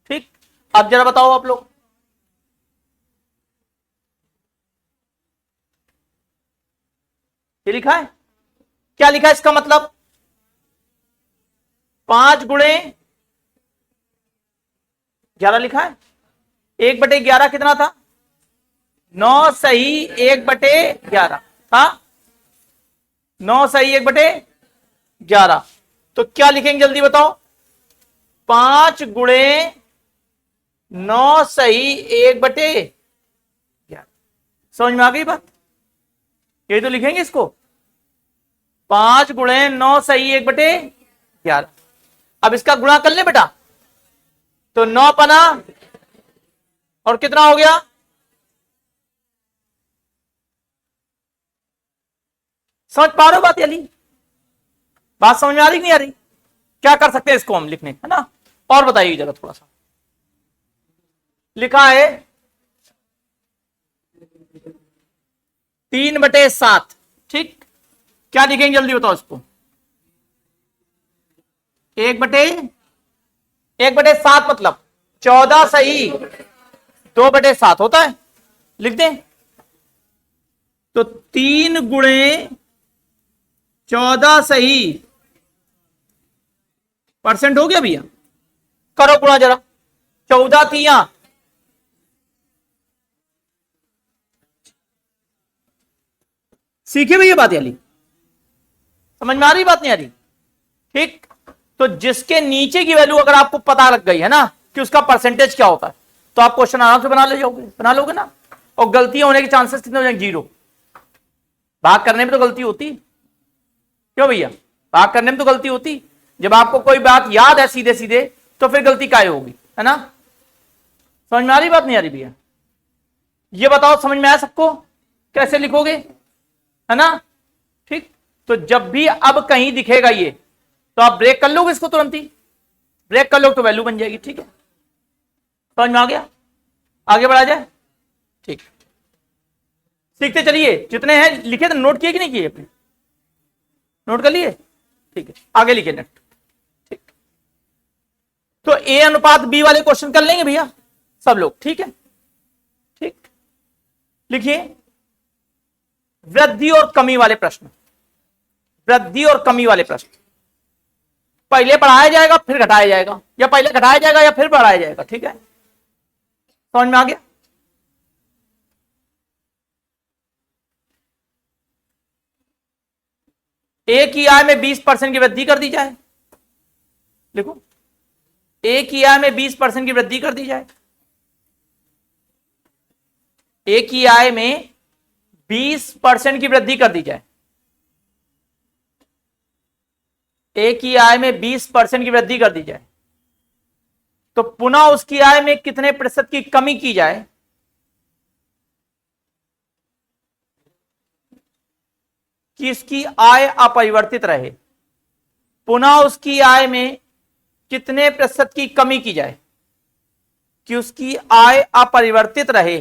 ठीक, अब जरा बताओ आप लोग। ये लिखा है, क्या लिखा है इसका मतलब? 5 गुणे 11 लिखा है। 1/11 कितना था? 9 सही 1/11 था। 9 सही 1/11। तो क्या लिखेंगे जल्दी बताओ? 5 गुणे 9 सही 1/11। समझ में आ गई बात? ये तो लिखेंगे इसको 5 गुणे 9 सही 1/11। अब इसका गुणा कर ले बेटा, तो 9 पना और कितना हो गया? समझ पा रहे हो बात? यानी बात समझ में आ रही नहीं आ रही? क्या कर सकते हैं इसको हम लिखने, है ना? और बताइए जरा थोड़ा सा। लिखा है 3/7। ठीक, क्या लिखेंगे जल्दी बताओ इसको? 1/7 मतलब 14 सही 2/7 होता है। लिख दें तो 3 गुणे 14 सही परसेंट हो गया भैया। करो गुणा जरा, 14 तिया सीखे भैया बात? यानी समझ में आ रही बात नहीं आ रही? ठीक, तो जिसके नीचे की वैल्यू अगर आपको पता लग गई है ना कि उसका परसेंटेज क्या होता है, तो आप क्वेश्चन आराम से बना लोगे ना। और गलतियां होने के चांसेस कितने हो जाएंगे? 0। भाग करने में तो गलती होती, क्यों भैया? भाग करने में तो गलती होती। जब आपको कोई बात याद है सीधे सीधे, तो फिर गलती काहे होगी, है ना? समझ में आ रही बात नहीं आ रही भैया? ये बताओ, समझ में आया सबको? कैसे लिखोगे, है ना? ठीक, तो जब भी अब कहीं दिखेगा ये, तो आप ब्रेक कर लोगे इसको, तुरंत ही ब्रेक कर लो तो वैल्यू बन जाएगी। ठीक है, समझ में आ गया? आगे बढ़ा जाए। ठीक, सीखते चलिए। जितने हैं लिखे तो नोट किए कि नहीं किए? अपने नोट कर लिए? ठीक है, आगे लिखे नेक्स्ट। ठीक, तो A अनुपात B वाले क्वेश्चन कर लेंगे भैया सब लोग। ठीक है, ठीक, लिखिए वृद्धि और कमी वाले प्रश्न। वृद्धि और कमी वाले प्रश्न पहले बढ़ाया जाएगा फिर घटाया जाएगा, या पहले घटाया जाएगा या फिर बढ़ाया जाएगा। ठीक है, समझ में आ गया? एक ही आय में 20% की वृद्धि कर दी जाए। देखो, एक ही आय में 20% की वृद्धि कर दी जाए। एक ही आय में 20% की वृद्धि कर दी जाए। एक ही आय में 20% की वृद्धि कर दी जाए, तो पुनः उसकी आय में कितने प्रतिशत की कमी की जाए? कि इसकी आय अपरिवर्तित रहे। पुनः उसकी आय में कितने प्रतिशत की कमी की जाए कि उसकी आय अपरिवर्तित रहे?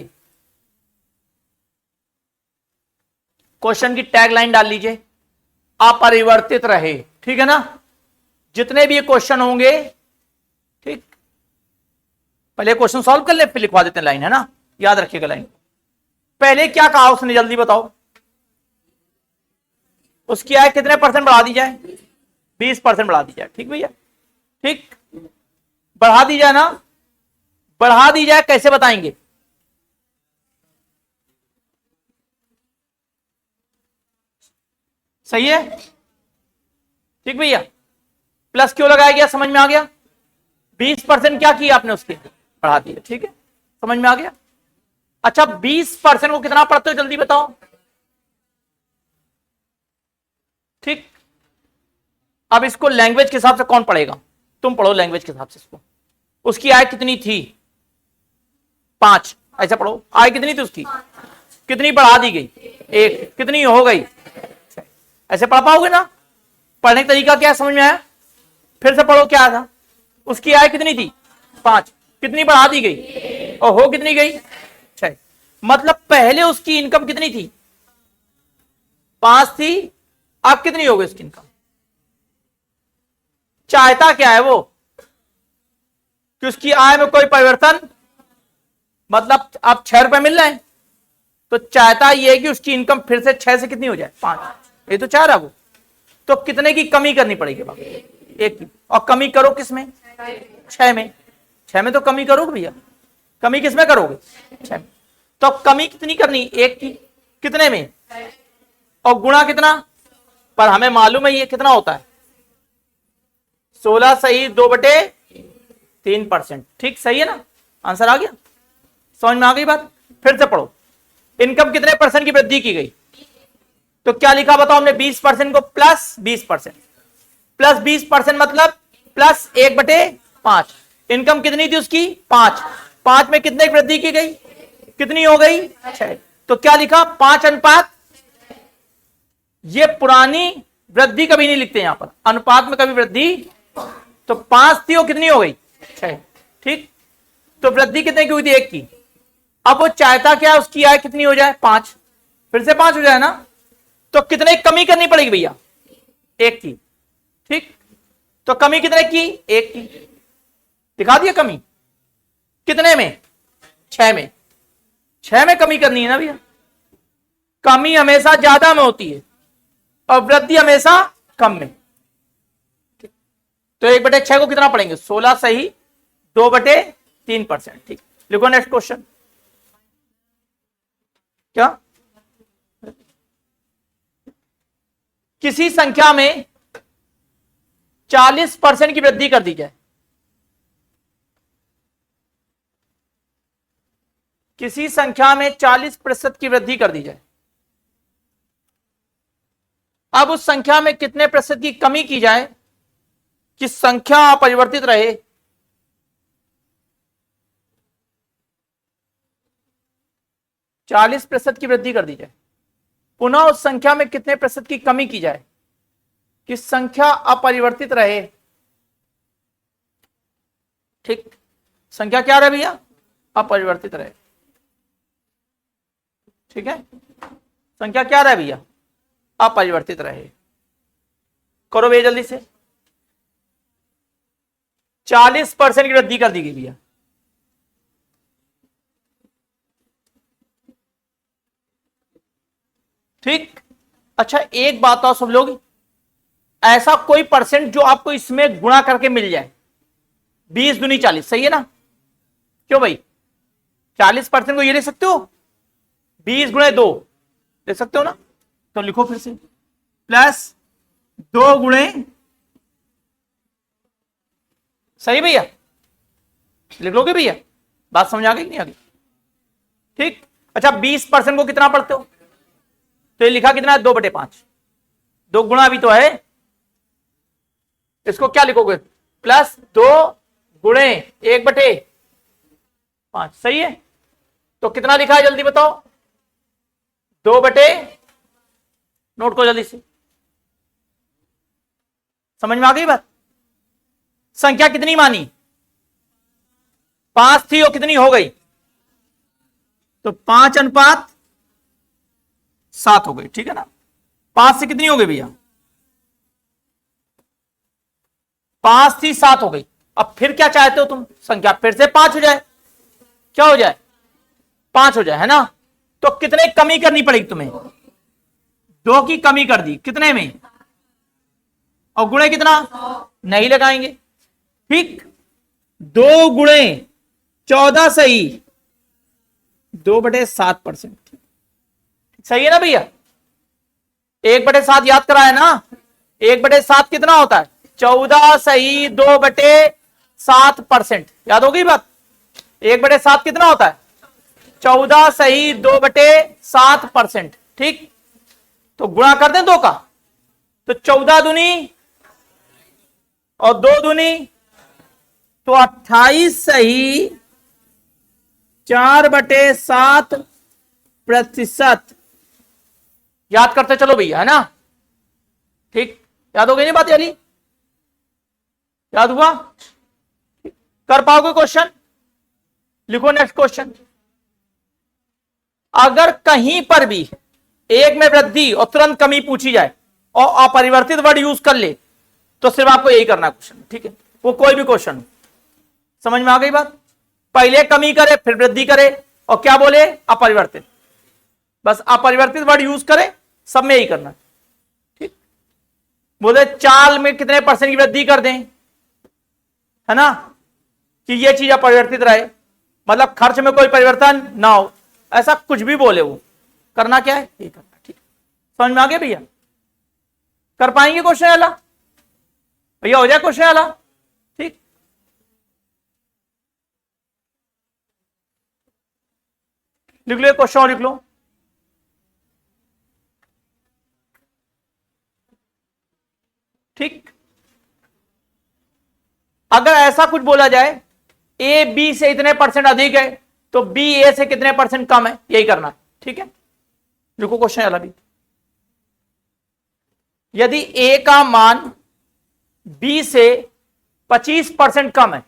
क्वेश्चन की टैगलाइन डाल लीजिए, अपरिवर्तित रहे। ठीक है ना? जितने भी ये क्वेश्चन होंगे, ठीक, पहले क्वेश्चन सॉल्व कर ले फिर लिखवा देते हैं लाइन, है ना? याद रखिएगा लाइन। पहले क्या कहा उसने, जल्दी बताओ। उसकी आय कितने परसेंट बढ़ा दी जाए? 20% बढ़ा दी जाए। ठीक भैया, ठीक, बढ़ा दी जाए ना? बढ़ा दी जाए कैसे बताएंगे? सही है? ठीक भैया, प्लस क्यों लगाया गया, समझ में आ गया? 20% क्या किया आपने, उसके बढ़ा दिया। ठीक है, समझ में आ गया? अच्छा 20% को कितना पढ़ते हो जल्दी बताओ। ठीक, अब इसको लैंग्वेज के हिसाब से कौन पढ़ेगा? तुम पढ़ो लैंग्वेज के हिसाब से इसको। उसकी आय कितनी थी? 5, ऐसा पढ़ो। आय कितनी थी उसकी? कितनी बढ़ा दी गई? 1। कितनी हो गई? ऐसे पढ़ पाओगे ना? पढ़ने का तरीका क्या समझ में आया? फिर से पढ़ो, क्या था? उसकी आय कितनी थी? 5। कितनी बढ़ा दी गई? और हो कितनी गई? 6। मतलब पहले उसकी इनकम कितनी थी? 5 थी, अब कितनी हो गई उसकी इनकम? चाहता क्या है वो? कि उसकी आय में कोई परिवर्तन, मतलब अब 6 रुपए मिल रहे हैं, तो चाहता ये है कि उसकी इनकम फिर से 6 से कितनी हो जाए? 5। ये तो 4 है वो, तो कितने की कमी करनी पड़ेगी बाबा? 1 की। और कमी करो किस में? 6 में। 6 में तो कमी करोगे भैया। कमी किस में करोगे? 6 में। तो कमी कितनी करनी? 1 की। कितने में? और गुणा कितना? पर हमें मालूम है ये कितना होता है? 16 सही 2/3%। ठीक, सही है ना? आंसर आ गया? समझ में आ गई बात? फिर से पढ़ो। इनकम कितने परसेंट की वृद्धि की गई? तो क्या लिखा बताओ हमने? 20% को प्लस 20%। प्लस 20% मतलब प्लस 1/5। इनकम कितनी थी उसकी? 5। 5 में कितने की वृद्धि की गई? कितनी हो गई? 6। तो क्या लिखा? 5 अनुपात। ये पुरानी वृद्धि कभी नहीं लिखते यहां पर, अनुपात में कभी वृद्धि। तो 5 थी और कितनी हो गई? 6। ठीक, तो वृद्धि कितने की हुई थी? 1 की। अब वो चाहता क्या? उसकी आय कितनी हो जाए? 5। फिर से 5 हो जाए ना? तो कितने कमी करनी पड़ेगी भैया? 1 की। ठीक, तो कमी कितने की? 1 की। दिखा दिया कमी कितने में? 6 में। 6 में कमी करनी है ना भैया। कमी हमेशा ज्यादा में होती है और वृद्धि हमेशा कम में। तो 1/6 को कितना पढ़ेंगे? 16 सही 2/3%। ठीक, लिखो नेक्स्ट क्वेश्चन। क्या? किसी संख्या में 40% की वृद्धि कर दी जाए। किसी संख्या में 40% की वृद्धि कर दी जाए। अब उस संख्या में कितने प्रतिशत की कमी की जाए कि संख्या अपरिवर्तित रहे? चालीस प्रतिशत की वृद्धि कर दी जाए, पुनः उस संख्या में कितने प्रतिशत की कमी की जाए कि संख्या अपरिवर्तित रहे? ठीक, संख्या क्या रहे भैया? अपरिवर्तित रहे। ठीक है, संख्या क्या रहे भैया? अपरिवर्तित रहे। करो भैया जल्दी से। 40% की वृद्धि कर दी गई भैया। ठीक, अच्छा एक बात और सब लोग, ऐसा कोई परसेंट जो आपको इसमें गुणा करके मिल जाए? 20 दूनी 40, सही है ना? क्यों भाई? 40% को ये लिख सकते हो 20 गुणे 2 लिख सकते हो ना? तो लिखो फिर से प्लस 2 गुणे, सही भैया? लिख लोगे भैया? बात समझ आ गई नहीं आ गई? ठीक, अच्छा 20% को कितना पढ़ते हो? तो ये लिखा कितना है? 2/5। 2 गुणा भी तो है, इसको क्या लिखोगे? प्लस 2 गुणे 1/5, सही है? तो कितना लिखा है जल्दी बताओ? 2/, नोट करो जल्दी से। समझ में आ गई बात? संख्या कितनी मानी? 5 थी और कितनी हो गई? तो 5:7 हो गई। ठीक है ना? 5 से कितनी हो गई भैया? 5 थी 7 हो गई। अब फिर क्या चाहते हो तुम? संख्या फिर से 5 हो जाए। क्या हो जाए? 5 हो जाए, है ना? तो कितने कमी करनी पड़ेगी तुम्हें? 2 की कमी कर दी, कितने में? और गुणे कितना? नहीं लगाएंगे। ठीक, 2 गुणे 14 सही 2/7%। सही है ना भैया? 1/7 याद कराया ना? 1/7 कितना होता है? 14 सही 2/7%। याद हो गई बात? 1/7 कितना होता है? 14 सही 2/7%। ठीक, तो गुणा कर दें 2 का, तो 14 दूनी और 2 दूनी, तो 28 सही 4/7%। याद करते चलो भैया, है ना? ठीक, याद हो गई नहीं बात यानी? याद हुआ? कर पाओगे क्वेश्चन? लिखो नेक्स्ट क्वेश्चन। अगर कहीं पर भी एक में वृद्धि और तुरंत कमी पूछी जाए और अपरिवर्तित वर्ड यूज कर ले, तो सिर्फ आपको यही करना क्वेश्चन। ठीक है, वो कोई भी क्वेश्चन। समझ में आ गई बात? पहले कमी करे फिर वृद्धि करे और क्या बोले? अपरिवर्तित। बस अपरिवर्तित वर्ड यूज करे, सब में यही करना। ठीक, बोले चाल में कितने % की वृद्धि कर दें, है ना, कि ये चीज अपरिवर्तित रहे, मतलब खर्च में कोई परिवर्तन ना हो, ऐसा कुछ भी बोले वो करना क्या है? यही करना। ठीक, समझ में आ गया भैया? कर पाएंगे क्वेश्चन वाला भैया? हो जाए क्वेश्चन वाला? ठीक, लिख लो क्वेश्चन और लिख लो। ठीक, अगर ऐसा कुछ बोला जाए ए बी से इतने % अधिक है, तो बी ए से कितने % कम है, यही करना। ठीक है, लिखो क्वेश्चन वाला भी। यदि ए का मान बी से 25% कम है,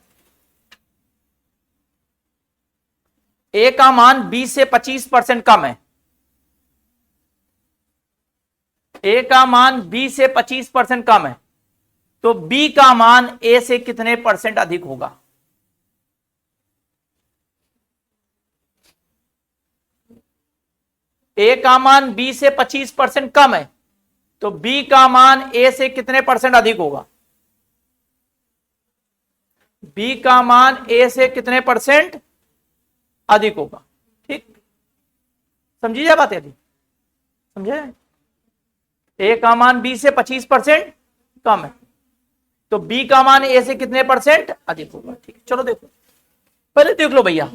ए का मान बी से 25% कम है, ए का मान बी से 25% कम है, तो बी का मान ए से कितने % अधिक होगा? ए का मान बी से 25% कम है, तो बी का मान ए से कितने % अधिक होगा? बी का मान ए से कितने % अधिक होगा? ठीक, समझी जाए बात? यदि समझे, ए का मान बी से 25% कम है, तो बी का मान ए से कितने % अधिक होगा? ठीक है, चलो देखो, पहले देख लो भैया।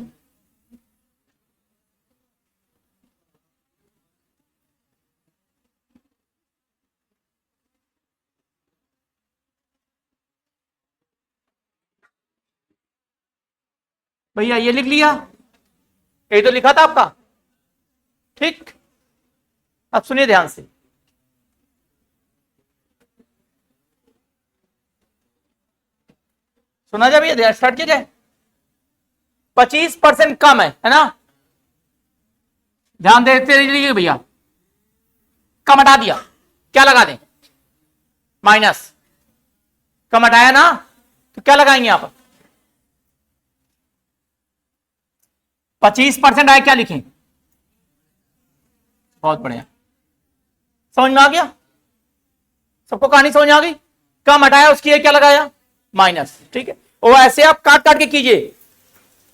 भैया ये लिख लिया, यही तो लिखा था आपका। ठीक, अब सुनिए ध्यान से। सुना जाए भैया, स्टार्ट किया जाए। 25% कम है ना? ध्यान देते रहिए भैया। कम हटा दिया, क्या लगा दें? माइनस। कम हटाया ना, तो क्या लगाएंगे यहां पर? 25% आए, क्या लिखें? बहुत बढ़िया, समझ में आ गया सबको? कहानी समझ आ गई? कम हटाया, उसकी क्या लगाया? माइनस। ठीक है, और ऐसे आप काट काट के कीजिए,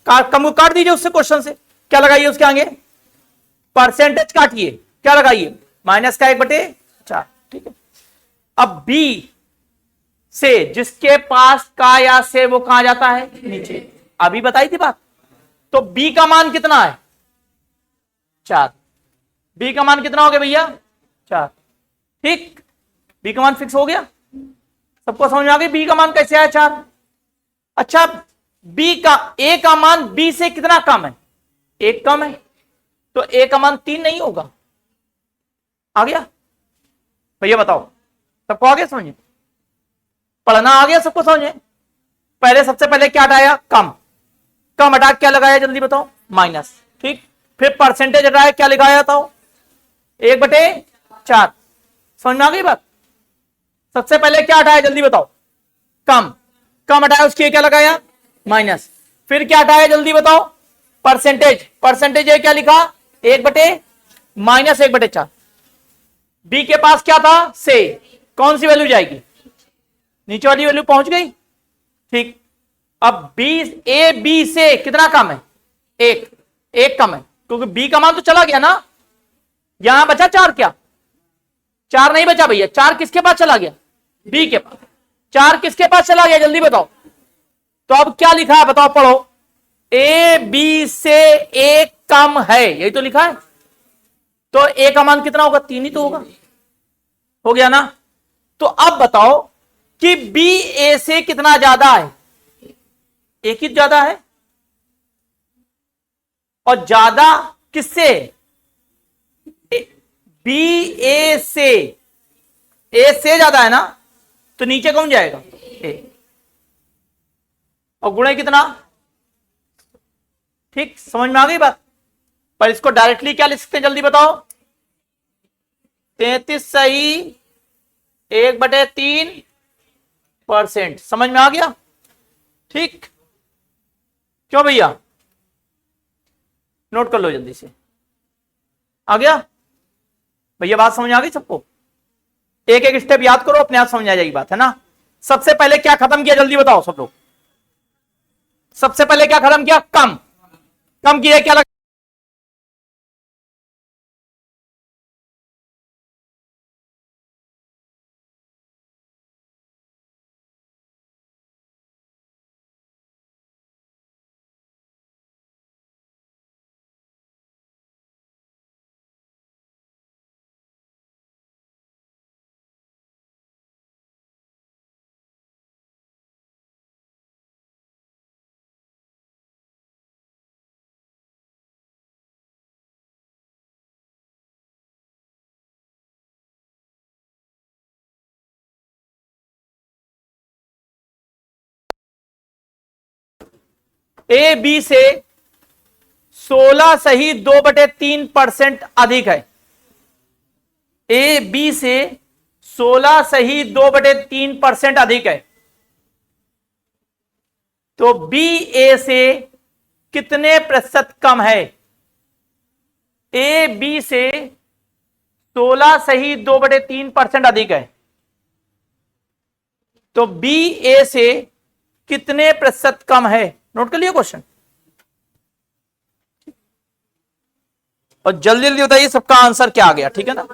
कम को काट दीजिए उससे, क्वेश्चन से क्या लगाइए उसके आगे? परसेंटेज काटिए, क्या लगाइए? माइनस का 1/4। ठीक है, अब बी से जिसके पास का या से वो कहां जाता है? नीचे। अभी बताई थी बात। तो बी का मान कितना है? 4। बी का मान कितना हो गया भैया? 4। ठीक, बी का मान फिक्स हो गया, सबको समझ में आ गई? बी का मान कैसे आया? 4। अच्छा, बी का ए का मान बी से कितना कम है? 1 कम है, तो ए का मान 3 नहीं होगा। आ गया भैया? बताओ, सबको आ गया समझे? पढ़ना आ गया सबको समझे? पहले सबसे पहले क्या हटाया? कम। कम हटा क्या लगाया जल्दी बताओ? माइनस। ठीक, फिर परसेंटेज हटाया, क्या लगाया था? 1/4। समझ में आ गई बात? सबसे पहले क्या हटाया जल्दी बताओ? कम। कम हटाया, उसके क्या लगाया? माइनस। फिर क्या हटाया जल्दी बताओ? परसेंटेज। परसेंटेज क्या लिखा? 1/-4। बी के पास क्या था? से। कौन सी वैल्यू जाएगी? नीचे वाली वैल्यू पहुंच गई। ठीक, अब बी, ए बी से कितना कम है? 1 कम है, क्योंकि बी का मान तो चला गया ना। यहां बचा 4, क्या 4 नहीं बचा भैया? 4 किसके पास चला गया? बी के पास। 4 किसके पास चला गया जल्दी बताओ? तो अब क्या लिखा है बताओ, पढ़ो। ए बी से एक कम है, यही तो लिखा है। तो ए का मान कितना होगा? 3 ही तो होगा। हो गया ना? तो अब बताओ कि बी ए से कितना ज्यादा है? एक ही ज्यादा है। और ज्यादा किससे? बी ए से। ए से ज्यादा है ना, तो नीचे कौन जाएगा? ए। और गुणे कितना? ठीक, समझ में आ गई बात? पर इसको डायरेक्टली क्या लिख सकते हैं, जल्दी बताओ। 33 सही 1/3%। समझ में आ गया? ठीक, क्यों भैया? नोट कर लो जल्दी से। आ गया भैया? बात समझ आ गई सबको? एक एक स्टेप याद करो, अपने आप समझ आ जाएगी बात, है ना? सबसे पहले क्या खत्म किया, जल्दी बताओ सब लोग। सबसे पहले क्या खत्म किया? कम। कम किया, क्या लगा? ए बी से 16 सही 2/3% अधिक है। ए बी से 16 सही 2/3% अधिक है। तो बी ए से कितने प्रतिशत कम है? ए बी से 16 सही 2/3% अधिक है, तो बी ए से कितने प्रतिशत कम है? नोट कर लिया क्वेश्चन। और जल्दी जल्दी बताइए सबका आंसर क्या आ गया, ठीक है ना?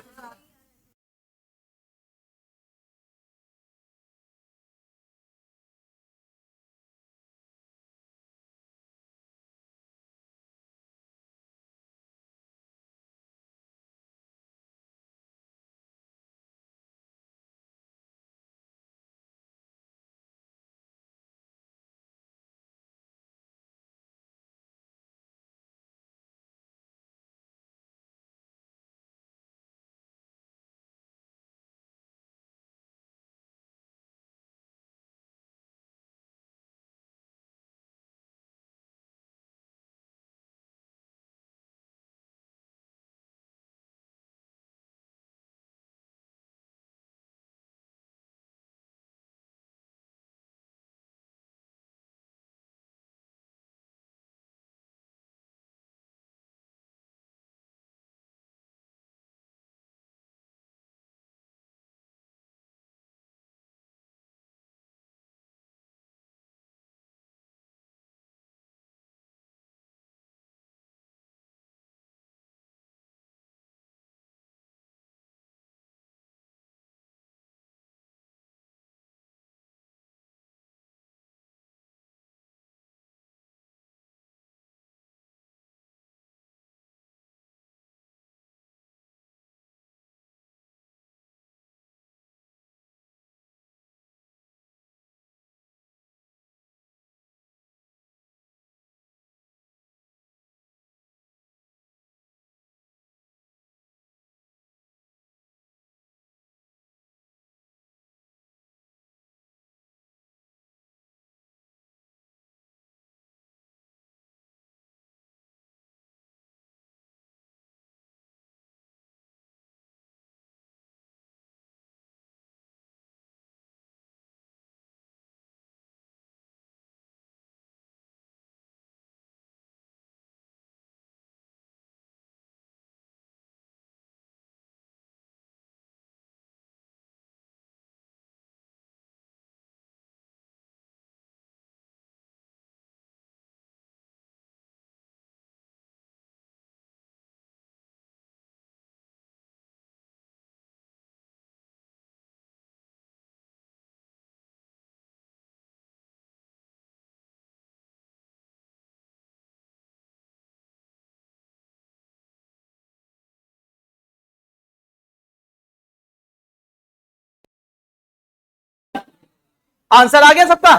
आंसर आ गया सबका?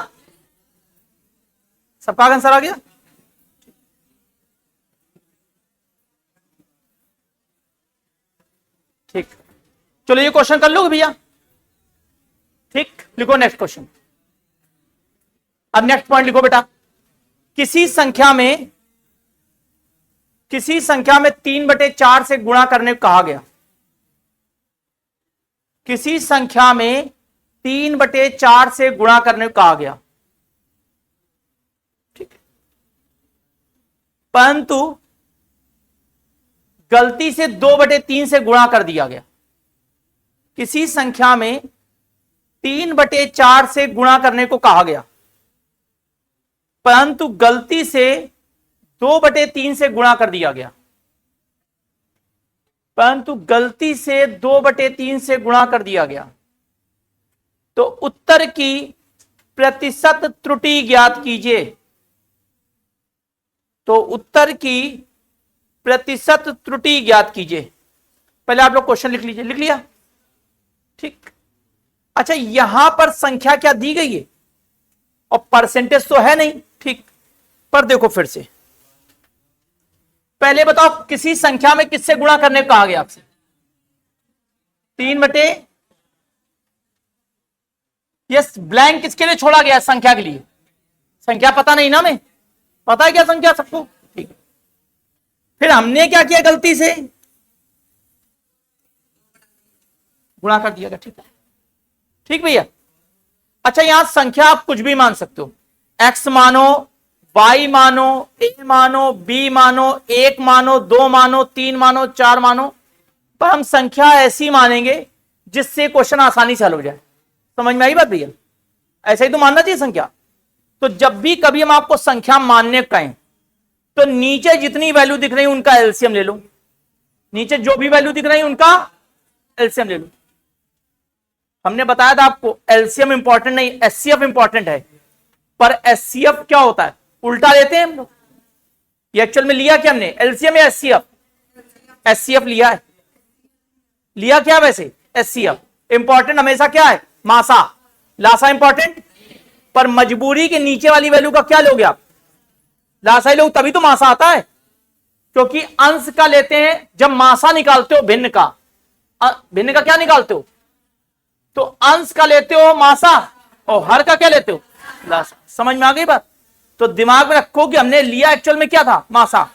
सबका आंसर आ गया? ठीक, चलो ये क्वेश्चन कर लोगे भैया? ठीक, लिखो नेक्स्ट क्वेश्चन। अब नेक्स्ट पॉइंट लिखो बेटा। किसी संख्या में 3/4 से गुणा करने को कहा गया। किसी संख्या में 3/4 से गुणा करने को कहा गया, ठीक है, परंतु गलती से 2/3 से गुणा कर दिया गया। किसी संख्या में 3/4 से गुणा करने को कहा गया, परंतु गलती से 2/3 से गुणा कर दिया गया। परंतु गलती से 2/3 से गुणा कर दिया गया, तो उत्तर की प्रतिशत त्रुटि ज्ञात कीजिए। तो उत्तर की प्रतिशत त्रुटि ज्ञात कीजिए। पहले आप लोग क्वेश्चन लिख लीजिए। लिख लिया? ठीक। अच्छा, यहां पर संख्या क्या दी गई है और परसेंटेज तो है नहीं, ठीक, पर देखो फिर से, पहले बताओ किसी संख्या में किससे गुणा करने को कहा गया आपसे? 3 यस, ब्लैंक किसके लिए छोड़ा गया? संख्या के लिए। संख्या पता नहीं ना, हमें पता है क्या संख्या सबको? ठीक। फिर हमने क्या किया? गलती से गुणा कर दिया गया। ठीक है, ठीक भैया। अच्छा, यहां संख्या आप कुछ भी मान सकते हो, x मानो, y मानो, a मानो, b मानो, 1 मानो, 2 मानो, 3 मानो, 4 मानो, पर हम संख्या ऐसी मानेंगे जिससे क्वेश्चन आसानी से हल हो जाए। समझ में आई बात भैया? ऐसा ही तो मानना चाहिए संख्या। तो जब भी कभी हम आपको संख्या मानने कहें तो नीचे जितनी वैल्यू दिख रही है उनका एलसीएम ले लो। नीचे जो भी वैल्यू दिख रही है उनका एलसीएम ले लो। हमने बताया था आपको एलसीएम इंपॉर्टेंट नहीं, एचसीएफ इंपॉर्टेंट है। पर एचसीएफ क्या होता है? उल्टा लेते हैं हम लोग। ये एक्चुअल में लिया क्या हमने? एलसीएम या एचसीएफ? एचसीएफ लिया है। लिया क्या वैसे? एचसीएफ। इंपॉर्टेंट हमेशा क्या है? मासा। लासा इंपॉर्टेंट, पर मजबूरी के नीचे वाली वैल्यू का क्या लोगे आप? लासा ही लोग, तभी तो मासा आता है। क्योंकि अंश का लेते हैं जब मासा निकालते हो, भिन्न का। भिन्न का क्या निकालते हो? तो अंश का लेते हो मासा और हर का क्या लेते हो? लासा। समझ में आ गई बात? तो दिमाग में रखो कि हमने लिया एक्चुअल में क्या था? मासा।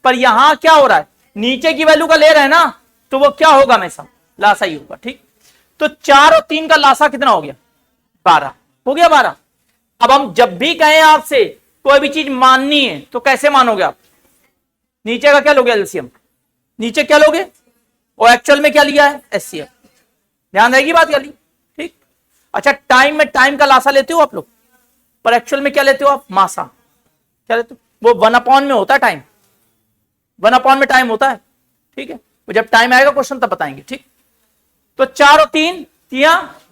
पर यहां क्या हो रहा है? नीचे की वैल्यू का ले रहे हैं ना, तो वो क्या होगा? हमेशा लासा ही होगा। ठीक, तो 4 और 3 का लासा कितना हो गया? 12 हो गया। 12। अब हम जब भी कहें आपसे कोई भी चीज माननी है तो कैसे मानोगे आप? नीचे का क्या लोगे? एलसीएम। नीचे क्या लोगे? और एक्चुअल में क्या लिया है? एचसीएफ। ध्यान रहेगी बात वाली। ठीक। अच्छा, टाइम में टाइम का लासा लेते हो आप लोग, पर एक्चुअल में क्या लेते हो आप? मासा। क्या लेते हो? वो 1/, में होता है टाइम। 1/, में टाइम होता है। ठीक है, तो जब टाइम आएगा क्वेश्चन तब बताएंगे। ठीक, तो 4 और 3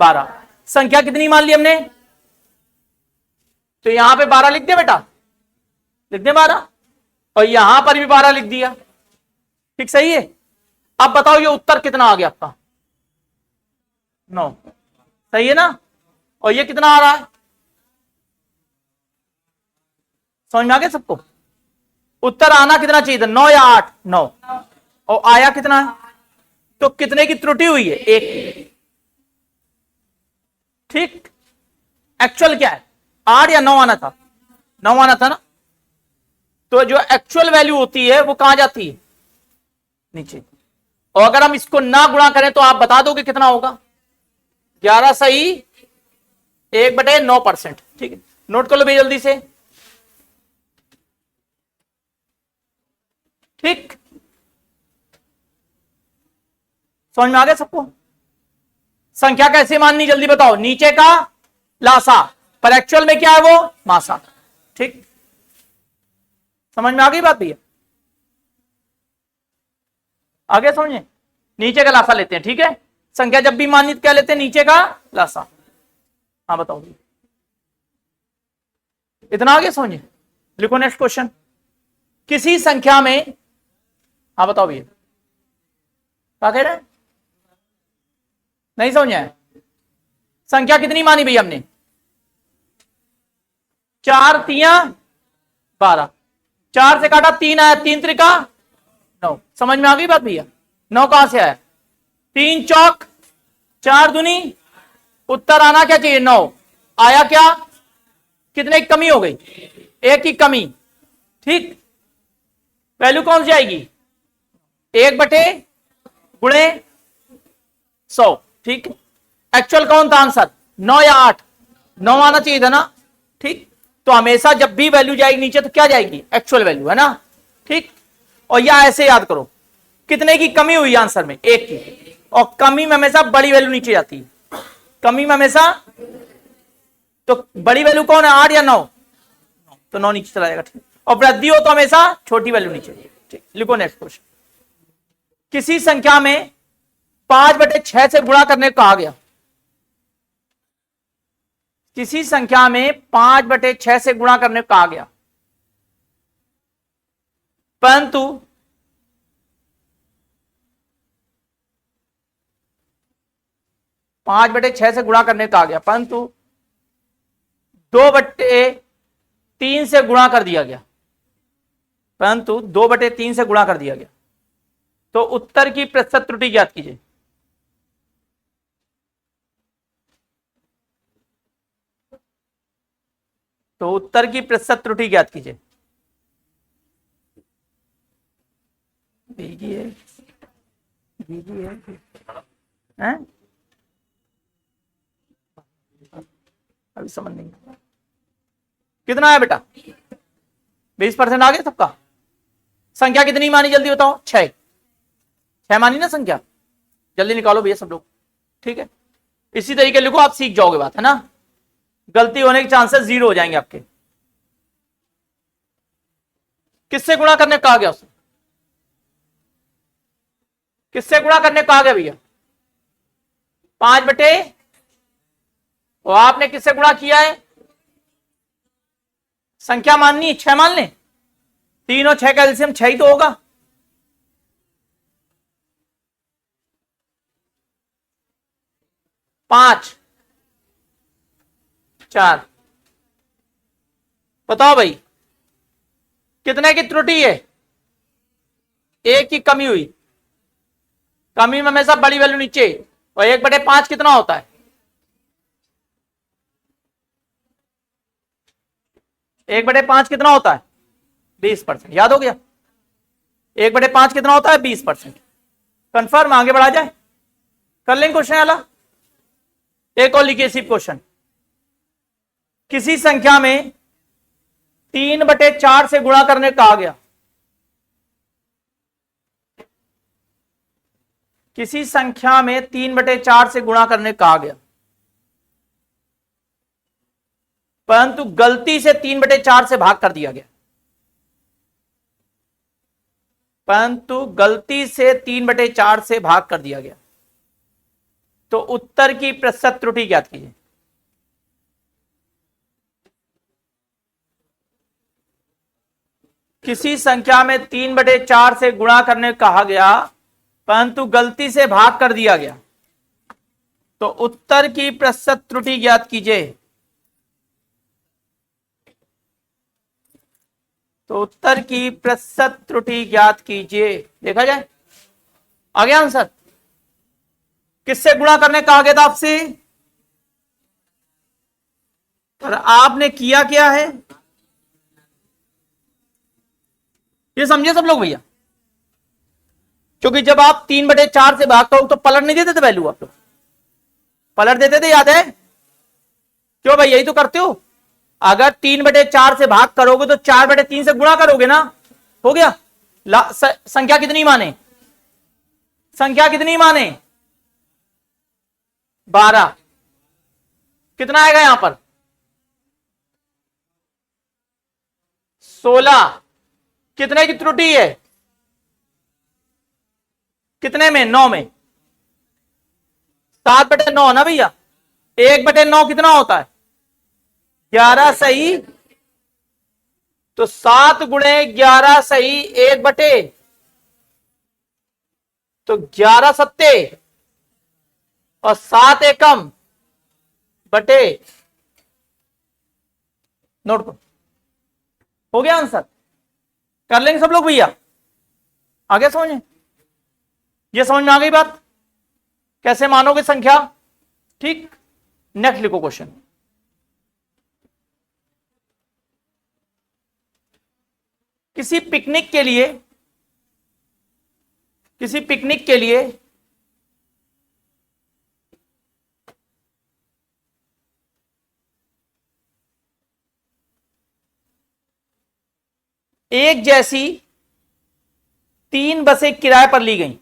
12। संख्या कितनी मान ली हमने? तो यहां पे 12 लिख दे बेटा, लिख दे 12, और यहां पर भी 12 लिख दिया। ठीक, सही है। अब बताओ ये उत्तर कितना आ गया आपका? 9। सही है ना? और ये कितना आ रहा है? समझ में आ गया सबको? उत्तर आना कितना चाहिए था? 9 या 8? 9। और आया कितना है? तो कितने की त्रुटि हुई है? 1। ठीक, एक्चुअल क्या है? 8 या 9 आना था? 9 आना था ना? तो जो एक्चुअल वैल्यू होती है वो कहां जाती है? नीचे। और अगर हम इसको ना गुणा करें तो आप बता दोगे कितना होगा? 11 सही 1/9%। ठीक है, नोट कर लो भैया जल्दी से। ठीक, समझ में आ गया सबको? संख्या कैसे माननी जल्दी बताओ? नीचे का लासा, पर एक्चुअल में क्या है वो? मासा। ठीक, समझ में आ गई बात भैया? आगे समझे? नीचे का लासा लेते हैं। ठीक है, संख्या जब भी माननी क्या लेते हैं? नीचे का लासा। हाँ बताओ, इतना आगे समझे? लिखो नेक्स्ट क्वेश्चन। किसी संख्या में, हाँ बताओ भैया, क्या कह रहे हैं? नहीं समझ आया? संख्या कितनी मानी भैया हमने? 4 तिया 12, 4 से काटा 3 आया, 3 त्रिका 9। समझ में आ गई बात भैया? 9 कहां से आया? 3 चौक 4 दूनी, उत्तर आना क्या चाहिए? 9 आया। क्या कितने की कमी हो गई? 1 की कमी। ठीक, वैल्यू कौन सी आएगी? 1 बटे गुणे 100। ठीक, एक्चुअल कौन था आंसर? 9 या 8? 9 आना चाहिए था ना। ठीक, तो हमेशा जब भी वैल्यू जाएगी नीचे तो क्या जाएगी? एक्चुअल वैल्यू, है ना। ठीक, और या ऐसे याद करो, कितने की कमी हुई आंसर में? 1 की, और कमी में हमेशा बड़ी वैल्यू नीचे जाती है। कमी में हमेशा, तो बड़ी वैल्यू कौन है? 8 या 9? तो 9 नीचे चला जाएगा। ठीक, और वृद्धि हो तो हमेशा छोटी वैल्यू नीचे। ठीक, लिखो नेक्स्ट क्वेश्चन। किसी संख्या में 5/6 से गुणा करने को कहा गया। किसी संख्या में 5/6 से गुणा करने को कहा गया, परंतु 5/6 से गुणा करने को कहा गया, परंतु 2/3 से गुणा कर दिया गया। परंतु 2/3 से गुणा कर दिया गया, तो उत्तर की प्रतिशत त्रुटि ज्ञात कीजिए। तो उत्तर की प्रतिशत त्रुटि ज्ञात कीजिए। बीजी है, बीजी है, हैं? अभी समझ नहीं। कितना है बेटा? 20% आ गया सबका। संख्या कितनी मानी जल्दी बताओ? 6 मानी ना संख्या? जल्दी निकालो भैया सब लोग। ठीक है, इसी तरीके लिखो, आप सीख जाओगे बात, है ना। गलती होने के चांसेस 0 हो जाएंगे आपके। किससे गुणा करने कहा गया? उससे किससे गुणा करने कहा गया भैया? 5 और आपने किससे गुणा किया है? संख्या माननी है, 6 मान लें। 3 और 6 का एलसीएम 6 ही तो होगा। 5 4। बताओ भाई, कितने की त्रुटि है? 1 की कमी हुई। कमी में हमेशा बड़ी वैल्यू नीचे, और 1/5 कितना होता है? 1/5 कितना होता है? 20%। याद हो गया? 1/5 कितना होता है? 20%। कंफर्म? आगे बढ़ा जाए, कर लेंगे क्वेश्चन वाला। एक और लिखिए सिर्फ क्वेश्चन। किसी संख्या में 3/4 से गुणा करने कहा गया। किसी संख्या में 3/4 से गुणा करने कहा गया, परंतु गलती से 3/4 से भाग कर दिया गया। परंतु गलती से 3/4 से भाग कर दिया गया, तो उत्तर की प्रतिशत त्रुटि ज्ञात कीजिए। किसी संख्या में 3/4 से गुणा करने कहा गया, परंतु गलती से भाग कर दिया गया, तो उत्तर की प्रतिशत त्रुटि ज्ञात कीजिए। तो उत्तर की प्रतिशत त्रुटि ज्ञात कीजिए। देखा जाए, आ गया आंसर। किससे गुणा करने कहा गया था आपसे, और आपने किया क्या है? ये समझे सब लोग भैया? क्योंकि जब आप 3/4 से भाग करो तो पलट नहीं देते थे वैल्यू, आप लोग पलट देते थे, याद है? क्यों भाई, यही तो करते हो। अगर 3/4 से भाग करोगे तो 4/3 से गुणा करोगे ना, हो गया। संख्या कितनी माने? संख्या कितनी माने? 12। कितना आएगा यहां पर? 16। कितने की त्रुटि है? कितने में? 9 में। 7/9 ना भैया। 1/9 कितना होता है? 11 सही। तो 7 गुणे 11 सही 1/, तो 11 सत्ते और 7 एकम बटे नोट करो, हो गया आंसर, कर लेंगे सब लोग भैया, आगे समझे, ये समझ में आ गई बात, कैसे मानोगे संख्या, ठीक। नेक्स्ट लिखो क्वेश्चन, किसी पिकनिक के लिए एक जैसी 3 बसें किराए पर ली गई।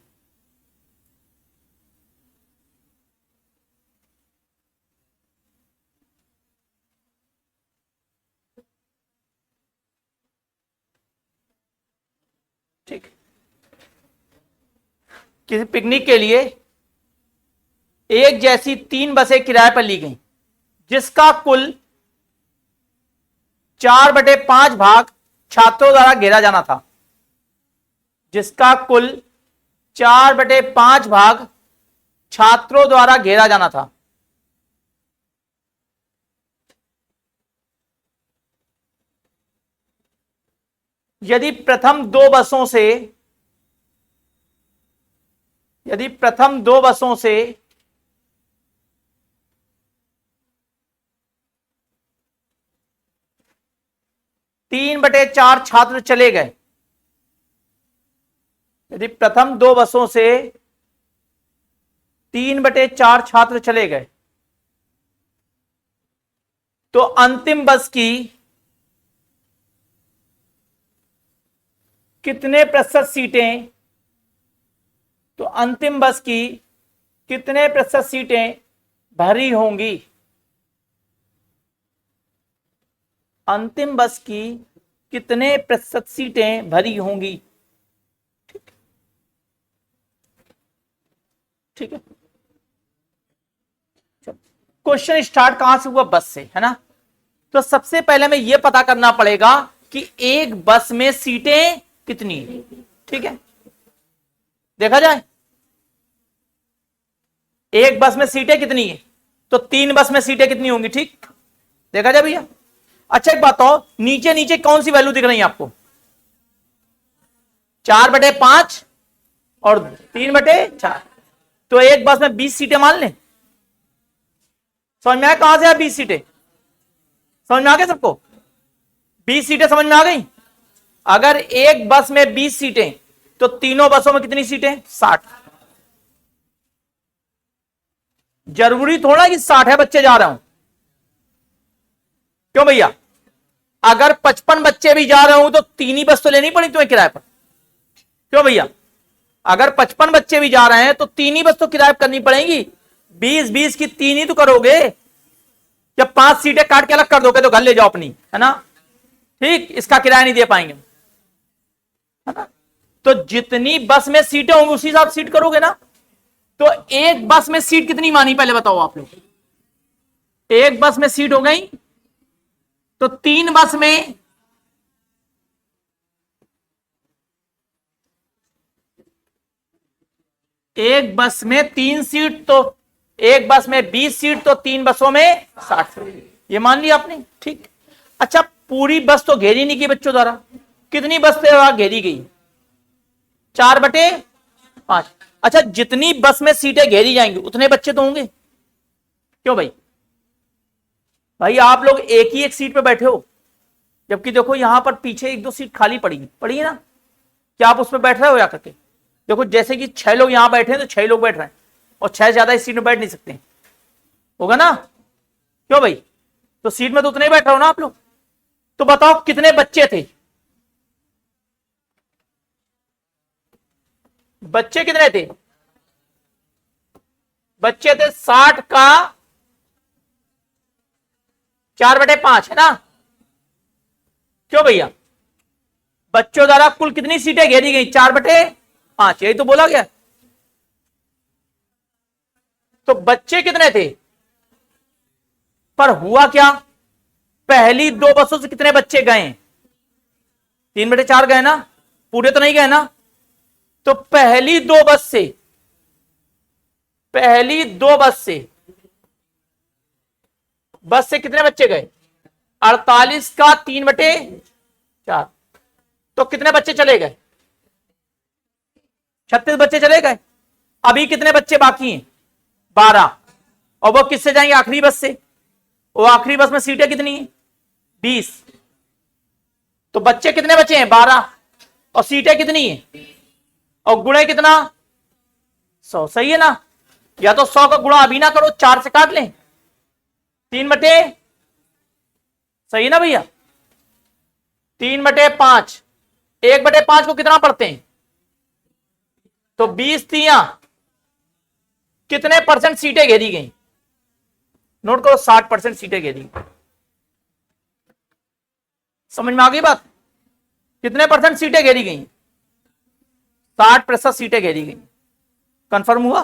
ठीक, किसी पिकनिक के लिए एक जैसी 3 बसें किराए पर ली गई, जिसका कुल 4/5 भाग छात्रों द्वारा घेरा जाना था। जिसका कुल 4/5 भाग छात्रों द्वारा घेरा जाना था। यदि प्रथम दो बसों से 3/4 छात्र चले गए, यदि प्रथम 2 बसों से 3/4 छात्र चले गए, तो अंतिम बस की कितने प्रतिशत सीटें, तो अंतिम बस की कितने प्रतिशत सीटें भरी होंगी। अंतिम बस की कितने प्रतिशत सीटें भरी होंगी। ठीक है, क्वेश्चन स्टार्ट कहां से हुआ, बस से, है ना। तो सबसे पहले हमें यह पता करना पड़ेगा कि एक बस में सीटें कितनी है। ठीक है, देखा जाए एक बस में सीटें कितनी है, तो 3 बस में सीटें कितनी होंगी। ठीक, देखा जाए भैया। अच्छा एक बात हो, नीचे नीचे कौन सी वैल्यू दिख रही है आपको, 4/5 और 3/4, तो एक बस में 20 सीटें मान लें। समझ में आया कहां से है 20 सीटें, समझ में आ गई सबको, 20 सीटें समझ में आ गई। अगर एक बस में 20 सीटें, तो तीनों बसों में कितनी सीटें, 60। जरूरी थोड़ा कि 60 है बच्चे जा रहे हूं, क्यों भैया, अगर 55 बच्चे भी जा रहे हो तो 3 ही बस तो लेनी पड़ी तुम्हें किराए पर, क्यों भैया, अगर 55 बच्चे भी जा रहे हैं तो 3 ही बस तो किराए करनी पड़ेगी। 20-20 की 3 ही तो करोगे, या 5 सीटें काट के अलग कर दोगे तो घर ले जाओ अपनी, है ना। ठीक, इसका किराया नहीं दे पाएंगे, है ना। तो जितनी बस में सीटें होंगी उसी हिसाब सीट करोगे ना। तो एक बस में सीट कितनी मानी पहले बताओ आप लोग, एक बस में सीट हो गई, तो 3 बस में एक बस में 3 सीट, तो एक बस में 20 सीट, तो 3 बसों में 60 सीट, ये मान लिया आपने। ठीक, अच्छा पूरी बस तो घेरी नहीं की बच्चों द्वारा, कितनी बस घेरी गई, 4/5। अच्छा जितनी बस में सीटें घेरी जाएंगी उतने बच्चे तो होंगे, क्यों भाई, भाई आप लोग एक ही एक सीट पे बैठे हो, जबकि देखो यहां पर पीछे 1-2 सीट खाली पड़ी है ना, क्या आप उस पर बैठ रहे हो या करके, देखो जैसे कि 6 लोग यहां बैठे हैं तो 6 लोग बैठ रहे हैं, और 6 ज्यादा इस सीट में बैठ नहीं सकते, होगा ना, क्यों भाई, तो सीट में तो उतने ही बैठ रहे हो ना आप लोग। तो बताओ कितने बच्चे थे, बच्चे कितने थे, बच्चे थे 60 का 4/5, है ना, क्यों भैया, बच्चों द्वारा कुल कितनी सीटें घेरी गई, 4/5, यही तो बोला गया। तो बच्चे कितने थे, पर हुआ क्या, पहली 2 बसों से कितने बच्चे गए, 3/4 गए ना, पूरे तो नहीं गए ना। तो पहली दो बस से कितने बच्चे गए, 48 का 3/4, तो कितने बच्चे चले गए? 36 बच्चे चले गए। अभी कितने बच्चे बाकी हैं? 12। और वो किससे जाएंगे? आखिरी बस से। वो आखिरी बस में सीटें कितनी है? 20। तो बच्चे कितने बचे हैं? 12। और सीटें कितनी है? और गुणे कितना? 100। सही है ना? या तो 100 का गुणा अभी ना करो, 4 से काट लें, 3/, सही है ना भैया? 3/5। 1/5 को कितना पढ़ते हैं? तो 20 तिया कितने परसेंट सीटें घेरी गई? नोट करो, 60% सीटें घेरी। समझ में आ गई बात? कितने परसेंट सीटें घेरी गई? 60% सीटें घेरी गई। कंफर्म हुआ?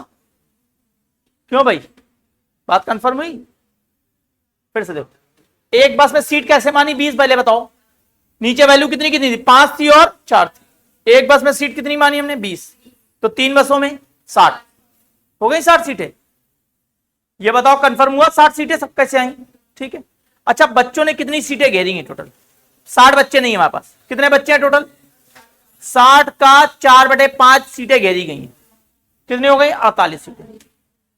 क्यों भाई, बात कंफर्म हुई? फिर से देखो, एक बस में सीट कैसे मानी? 20 पहले बताओ। नीचे वैल्यू कितनी कितनी थी? 5 थी और 4 थी। एक बस में सीट कितनी मानी हमने? 20। तो 3 बसों में 60 हो गई, 60 सीटें। ये बताओ कंफर्म हुआ 60 सीटें सब कैसे आई? ठीक है। अच्छा, बच्चों ने कितनी सीटें घेरी हैं टोटल? 60 बच्चे नहीं है हमारे पास। कितने बच्चे हैं टोटल? 60 का 4/5 सीटें घेरी गई हैं। कितनी हो गई? 48 सीटें।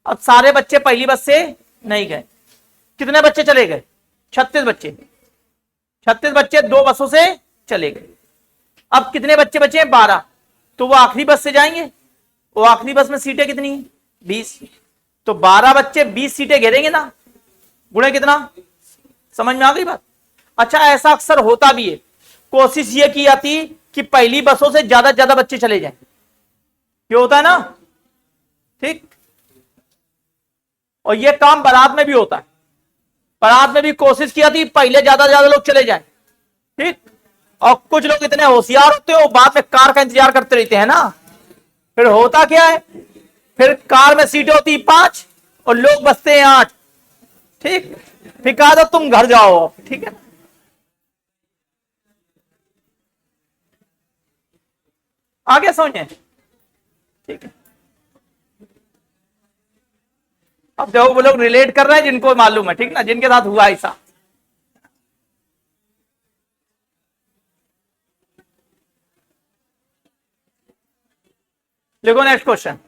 अब सारे बच्चे पहली बस से नहीं गए। कितने बच्चे चले गए? 36 बच्चे। 36 बच्चे 2 बसों से चले गए। अब कितने बच्चे बचे हैं? 12। तो वो आखिरी बस से जाएंगे। वो आखिरी बस में सीटें कितनी है? 20। तो 12 बच्चे 20 सीटें घेरेंगे ना, गुणे कितना? समझ में आ गई बात? अच्छा, ऐसा अक्सर होता भी है। कोशिश ये की जाती कि पहली बसों से ज्यादा बच्चे चले जाएं। ये होता है ना? ठीक। और ये काम बारात में भी होता है। बारात में भी कोशिश की जाती पहले ज्यादा लोग चले जाएं। ठीक। और कुछ लोग इतने होशियार होते हो, बाद में कार का इंतजार करते रहते हैं ना। फिर होता क्या है? फिर कार में सीटें होती 5 और लोग बसते हैं 8। ठीक। फिर कहा था तुम घर जाओ। ठीक है। आगे समझे? ठीक है। अब देखो, वो लोग रिलेट कर रहे हैं जिनको मालूम है, ठीक ना, जिनके साथ हुआ ऐसा। देखो नेक्स्ट क्वेश्चन,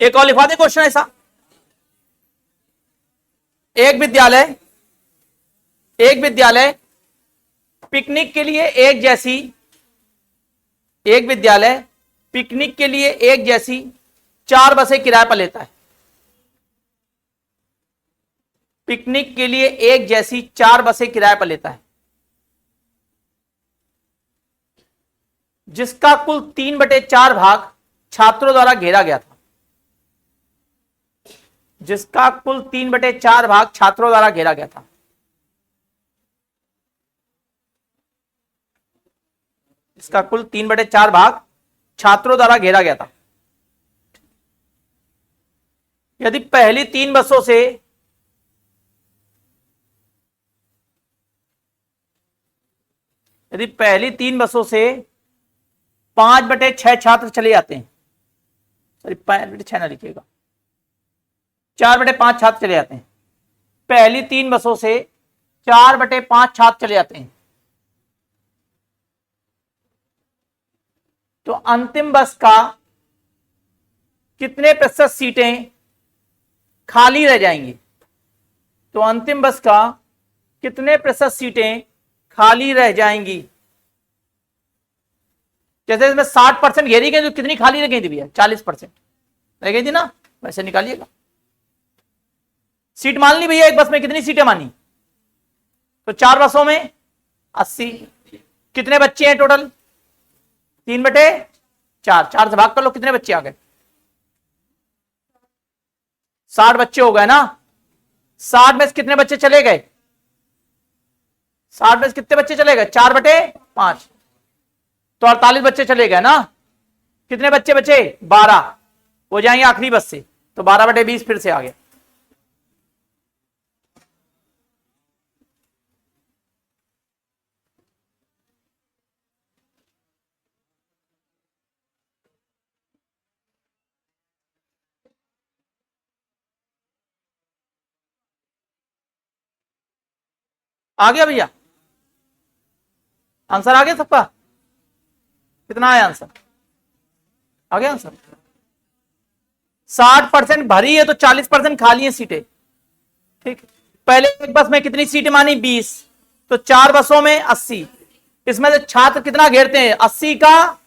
एक और लिखवा दे क्वेश्चन ऐसा। एक विद्यालय पिकनिक के लिए एक जैसी 4 बसें किराए पर लेता है। पिकनिक के लिए एक जैसी 4 बसें किराए पर लेता है, जिसका कुल 3/4 भाग छात्रों द्वारा घेरा गया था। जिसका कुल 3/4 भाग छात्रों द्वारा घेरा गया था। इसका कुल 3/4 भाग छात्रों द्वारा घेरा गया था। यदि पहली 3 बसों से यदि पहली 3 बसों से 5/6 छात्र चले जाते हैं, सॉरी 5/6 ना लिखिएगा, 4/5 छात्र चले जाते हैं। पहली 3 बसों से 4/5 छात्र चले जाते हैं, तो अंतिम बस का कितने प्रतिशत सीटें खाली रह जाएंगी? तो अंतिम बस का कितने प्रतिशत सीटें खाली रह जाएंगी? जैसे इसमें 60% घेरी गई, तो कितनी खाली रह गई थी भैया? 40% रह गई थी ना। वैसे निकालिएगा। सीट मान ली भैया, एक बस में कितनी सीटें मानी? तो 4 बसों में 80। कितने बच्चे हैं टोटल? 3/4। 4 से भाग कर लो, कितने बच्चे आ गए? 60 बच्चे हो गए ना। 60 में से कितने बच्चे चले गए? 60 में से कितने बच्चे चले गए? 4/5। तो 48 बच्चे चले गए ना। कितने बच्चे बचे? 12। वो जाएंगे आखिरी बस से, तो 12/20 फिर से आ गया। आ गया भैया? आंसर आ गया सबका? कितना आया आंसर? आ गया आंसर? 60% भरी है तो 40% खाली है सीटें। ठीक, पहले एक बस में कितनी सीटें मानी? 20, तो 4 बसों में 80। इसमें से छात्र कितना घेरते हैं? 80 का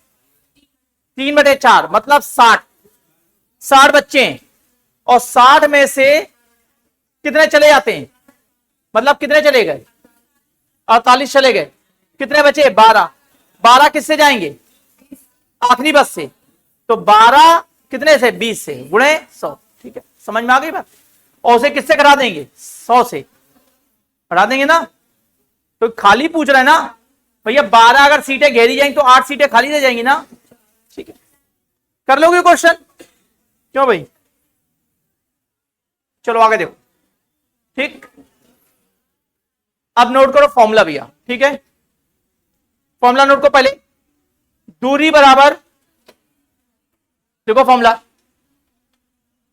3/4 मतलब 60 बच्चे हैं, और 60 में से कितने चले जाते हैं? मतलब कितने चले गए? 48 चले गए। कितने बचे? 12 किससे जाएंगे? आखिरी बस से। तो 12 कितने से? 20 से, गुणे 100। ठीक है, समझ में आ गई बात? और उसे किससे करा देंगे? 100 से बढ़ा देंगे ना। तो खाली पूछ रहा है ना भैया, 12 अगर सीटें घेरी जाएंगी तो 8 सीटें खाली रह जाएंगी ना। ठीक है, कर लोगे क्वेश्चन? क्यों भाई? चलो आगे देखो। ठीक, अब नोट करो फॉर्मूला भैया। ठीक है, फॉर्मूला नोट को पहले। दूरी बराबर, देखो फॉर्मूला।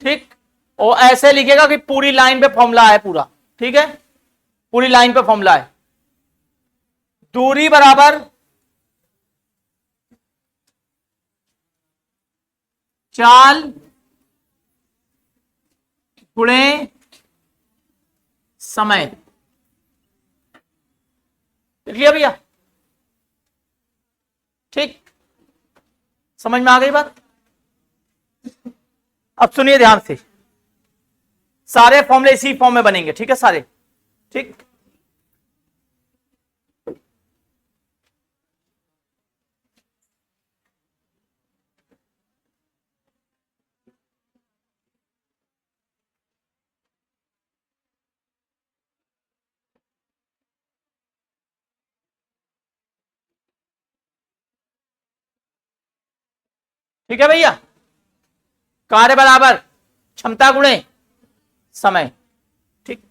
ठीक, और ऐसे लिखेगा कि पूरी लाइन पे फॉर्मूला है पूरा। ठीक है, पूरी लाइन पे फॉर्मूला है। दूरी बराबर चाल गुणे समय। लिया भैया? ठीक, समझ में आ गई बात? अब सुनिए ध्यान से, सारे फॉर्मूले इसी फॉर्म में बनेंगे। ठीक है सारे? ठीक, ठीक है भैया। कार्य बराबर क्षमता गुणे समय। ठीक,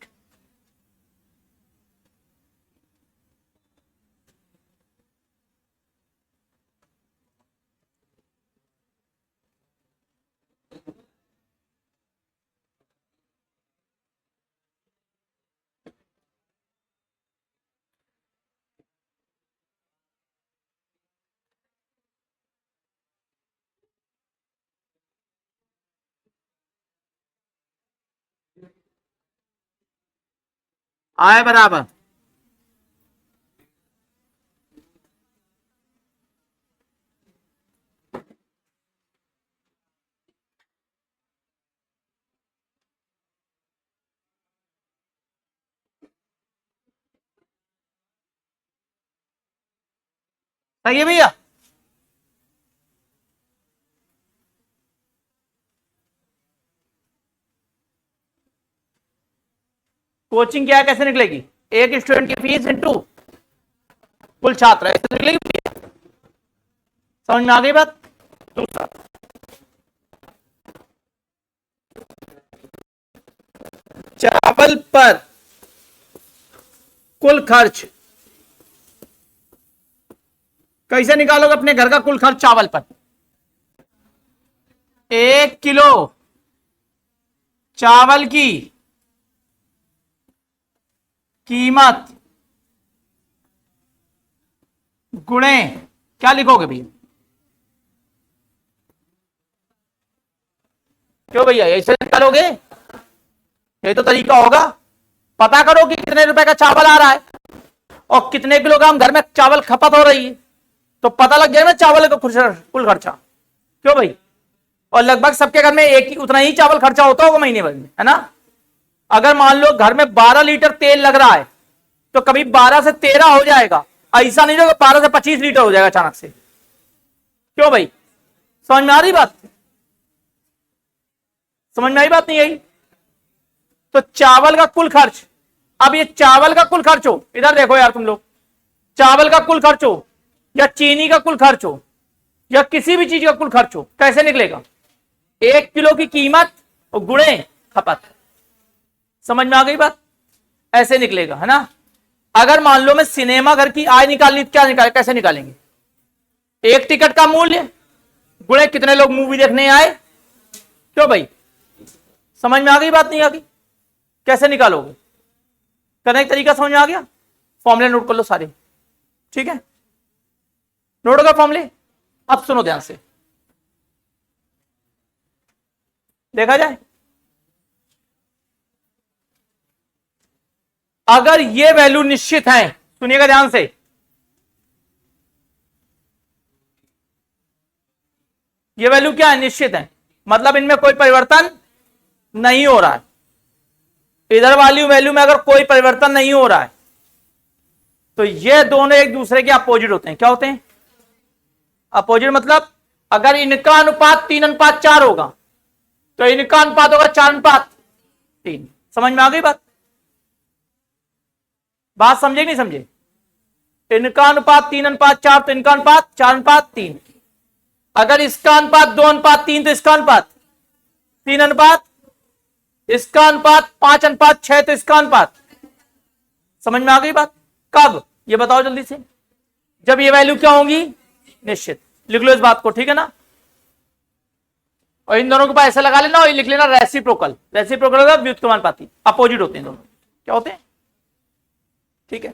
आय बराबर सही है भैया? कोचिंग क्या है, कैसे निकलेगी? एक स्टूडेंट की फीस इंटू कुल छात्र, ऐसे निकलेगी भैया? समझ में आ गई बात? दूसरा, चावल पर कुल खर्च कैसे निकालोगे? अपने घर का कुल खर्च चावल पर। 1 किलो चावल की कीमत गुणे, क्या लिखोगे भैया? क्यों भैया ऐसे निकालोगे? ये तो तरीका होगा। पता करो कि कितने रुपए का चावल आ रहा है और कितने किलोग्राम घर में चावल खपत हो रही है, तो पता लग जाएगा ना चावल का कुल खर्चा। क्यों भाई? और लगभग सबके घर में एक ही उतना ही चावल खर्चा होता होगा महीने भर में, है ना? अगर मान लो घर में 12 लीटर तेल लग रहा है तो कभी 12 से 13 हो जाएगा, ऐसा नहीं होगा 12 से 25 लीटर हो जाएगा अचानक से। क्यों भाई? समझ में आ रही बात? समझ में आई बात? नहीं आई? तो चावल का कुल खर्च, अब ये चावल का कुल खर्च हो, इधर देखो यार तुम लोग, चावल का कुल खर्च हो या चीनी का कुल खर्च हो या किसी भी चीज का कुल खर्च हो, कैसे निकलेगा? 1 किलो की कीमत और गुणे खपत। समझ में आ गई बात? ऐसे निकलेगा, है ना? अगर मान लो मैं सिनेमा घर की आय निकालनी, क्या कैसे निकालेंगे? एक टिकट का मूल्य गुणे कितने लोग मूवी देखने आए। क्यों भाई? समझ में आ गई बात? नहीं आ गई? कैसे निकालोगे? करने का तरीका समझ में आ गया? फॉर्मूले नोट कर लो सारे, ठीक है, नोट होगा फॉर्मूले। अब सुनो ध्यान से, देखा जाए, अगर ये वैल्यू निश्चित है, सुनिएगा ध्यान से, ये वैल्यू क्या है, निश्चित है, मतलब इनमें कोई परिवर्तन नहीं हो रहा है, इधर वाली वैल्यू में अगर कोई परिवर्तन नहीं हो रहा है, तो ये दोनों एक दूसरे के अपोजिट होते हैं। क्या होते हैं? अपोजिट। मतलब अगर इनका अनुपात 3:4 होगा, तो इनका अनुपात होगा 4:3। समझ में आ गई बात? बात समझे कि नहीं समझे? इनका अनुपात 3:4, तो इनका अनुपात 4:3। अगर इसका अनुपात 2:3, तो इसका अनुपात 3, इसका अनुपात 5:6, तो इसका अनुपात। समझ में आ गई बात? कब? ये बताओ जल्दी से। जब ये वैल्यू क्या होगी, निश्चित। लिख लो इस बात को, ठीक है ना। और इन दोनों के ऊपर ऐसा लगा लेना और लिख लेना रेसिप्रोकल। रेसिप्रोकल होगा व्युत्क्रमानुपाती, अपोजिट होते हैं दोनों। क्या होते हैं? ठीक है।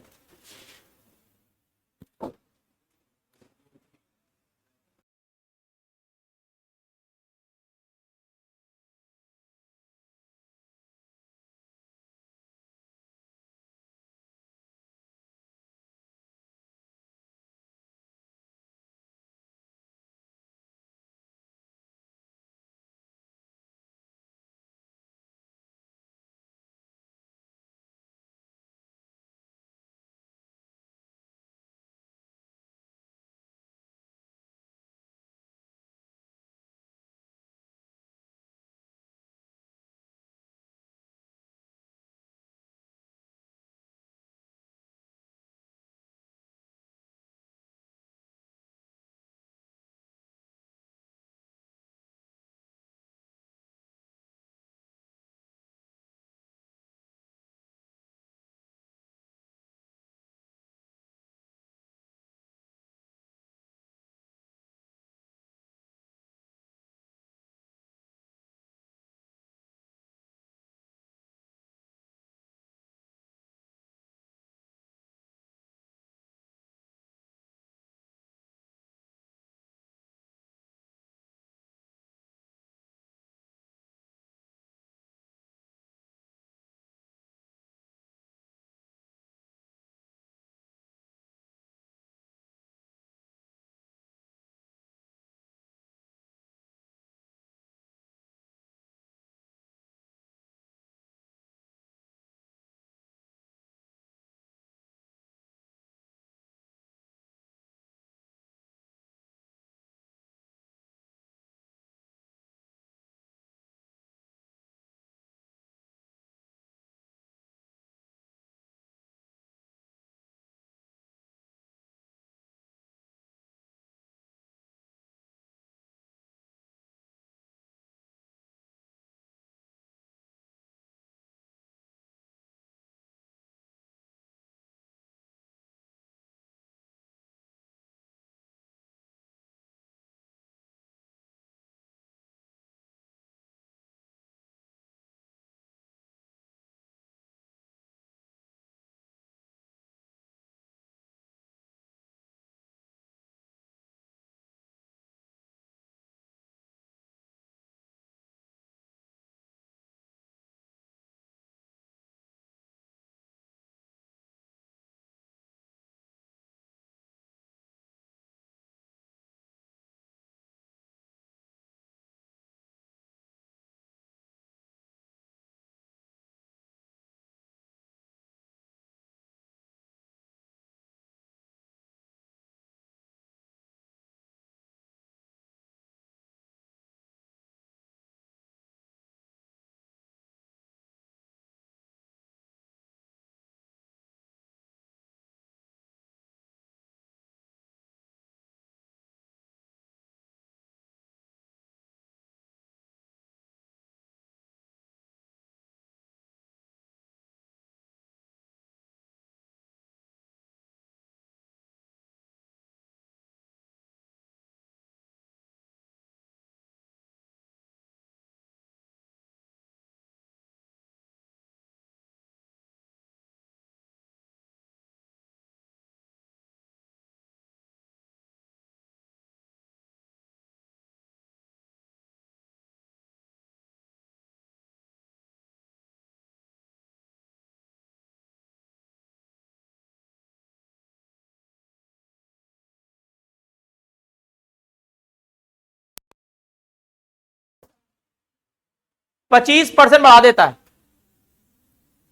25% बढ़ा देता है।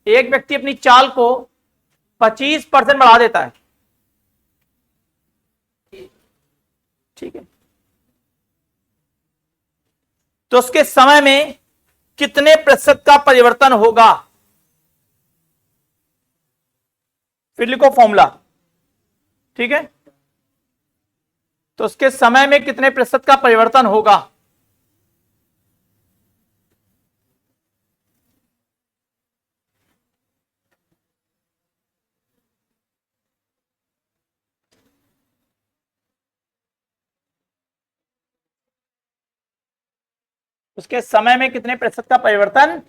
एक व्यक्ति अपनी चाल को 25% बढ़ा देता है, ठीक है, तो उसके समय में कितने प्रतिशत का परिवर्तन होगा? फिर लिखो फॉर्मूला, ठीक है, तो उसके समय में कितने प्रतिशत का परिवर्तन होगा? उसके समय में कितने प्रतिशत का परिवर्तन?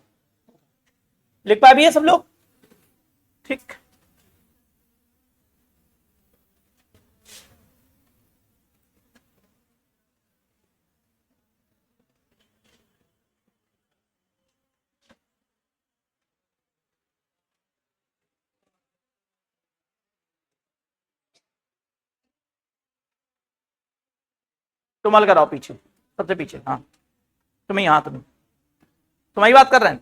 लिख पाए भी है सब लोग? ठीक, तुम हल कराओ पीछे, सबसे पीछे। हाँ तुम्हें, हाँ तुम्हारी बात कर रहे हैं।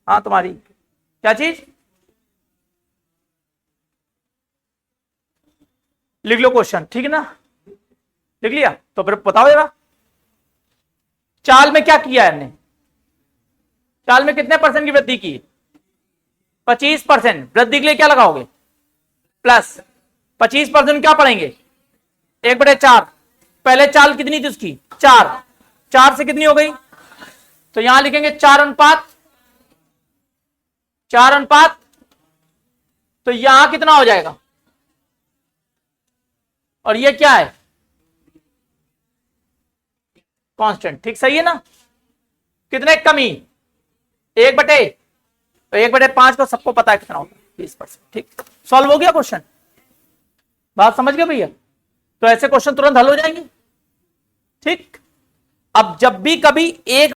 हाँ तुम्हारी क्या चीज? लिख लो क्वेश्चन, ठीक है ना? लिख लिया तो फिर बताओ जरा, चाल में क्या किया है हमने? चाल में कितने परसेंट की वृद्धि की? 25%। वृद्धि के लिए क्या लगाओगे? प्लस 25% क्या पढ़ेंगे? 1/4। पहले चाल कितनी थी उसकी? 4। 4 से कितनी हो गई? तो यहां लिखेंगे 4 अनुपात, तो यहां कितना हो जाएगा? और ये क्या है? कांस्टेंट, ठीक, सही है ना? कितने कमी? 1/5 को सबको पता है कितना होता है, 20%, ठीक। सॉल्व हो गया क्वेश्चन, बात समझ गए भैया? तो ऐसे क्वेश्चन तुरंत हल हो जाएंगे, ठीक। अब जब भी कभी एक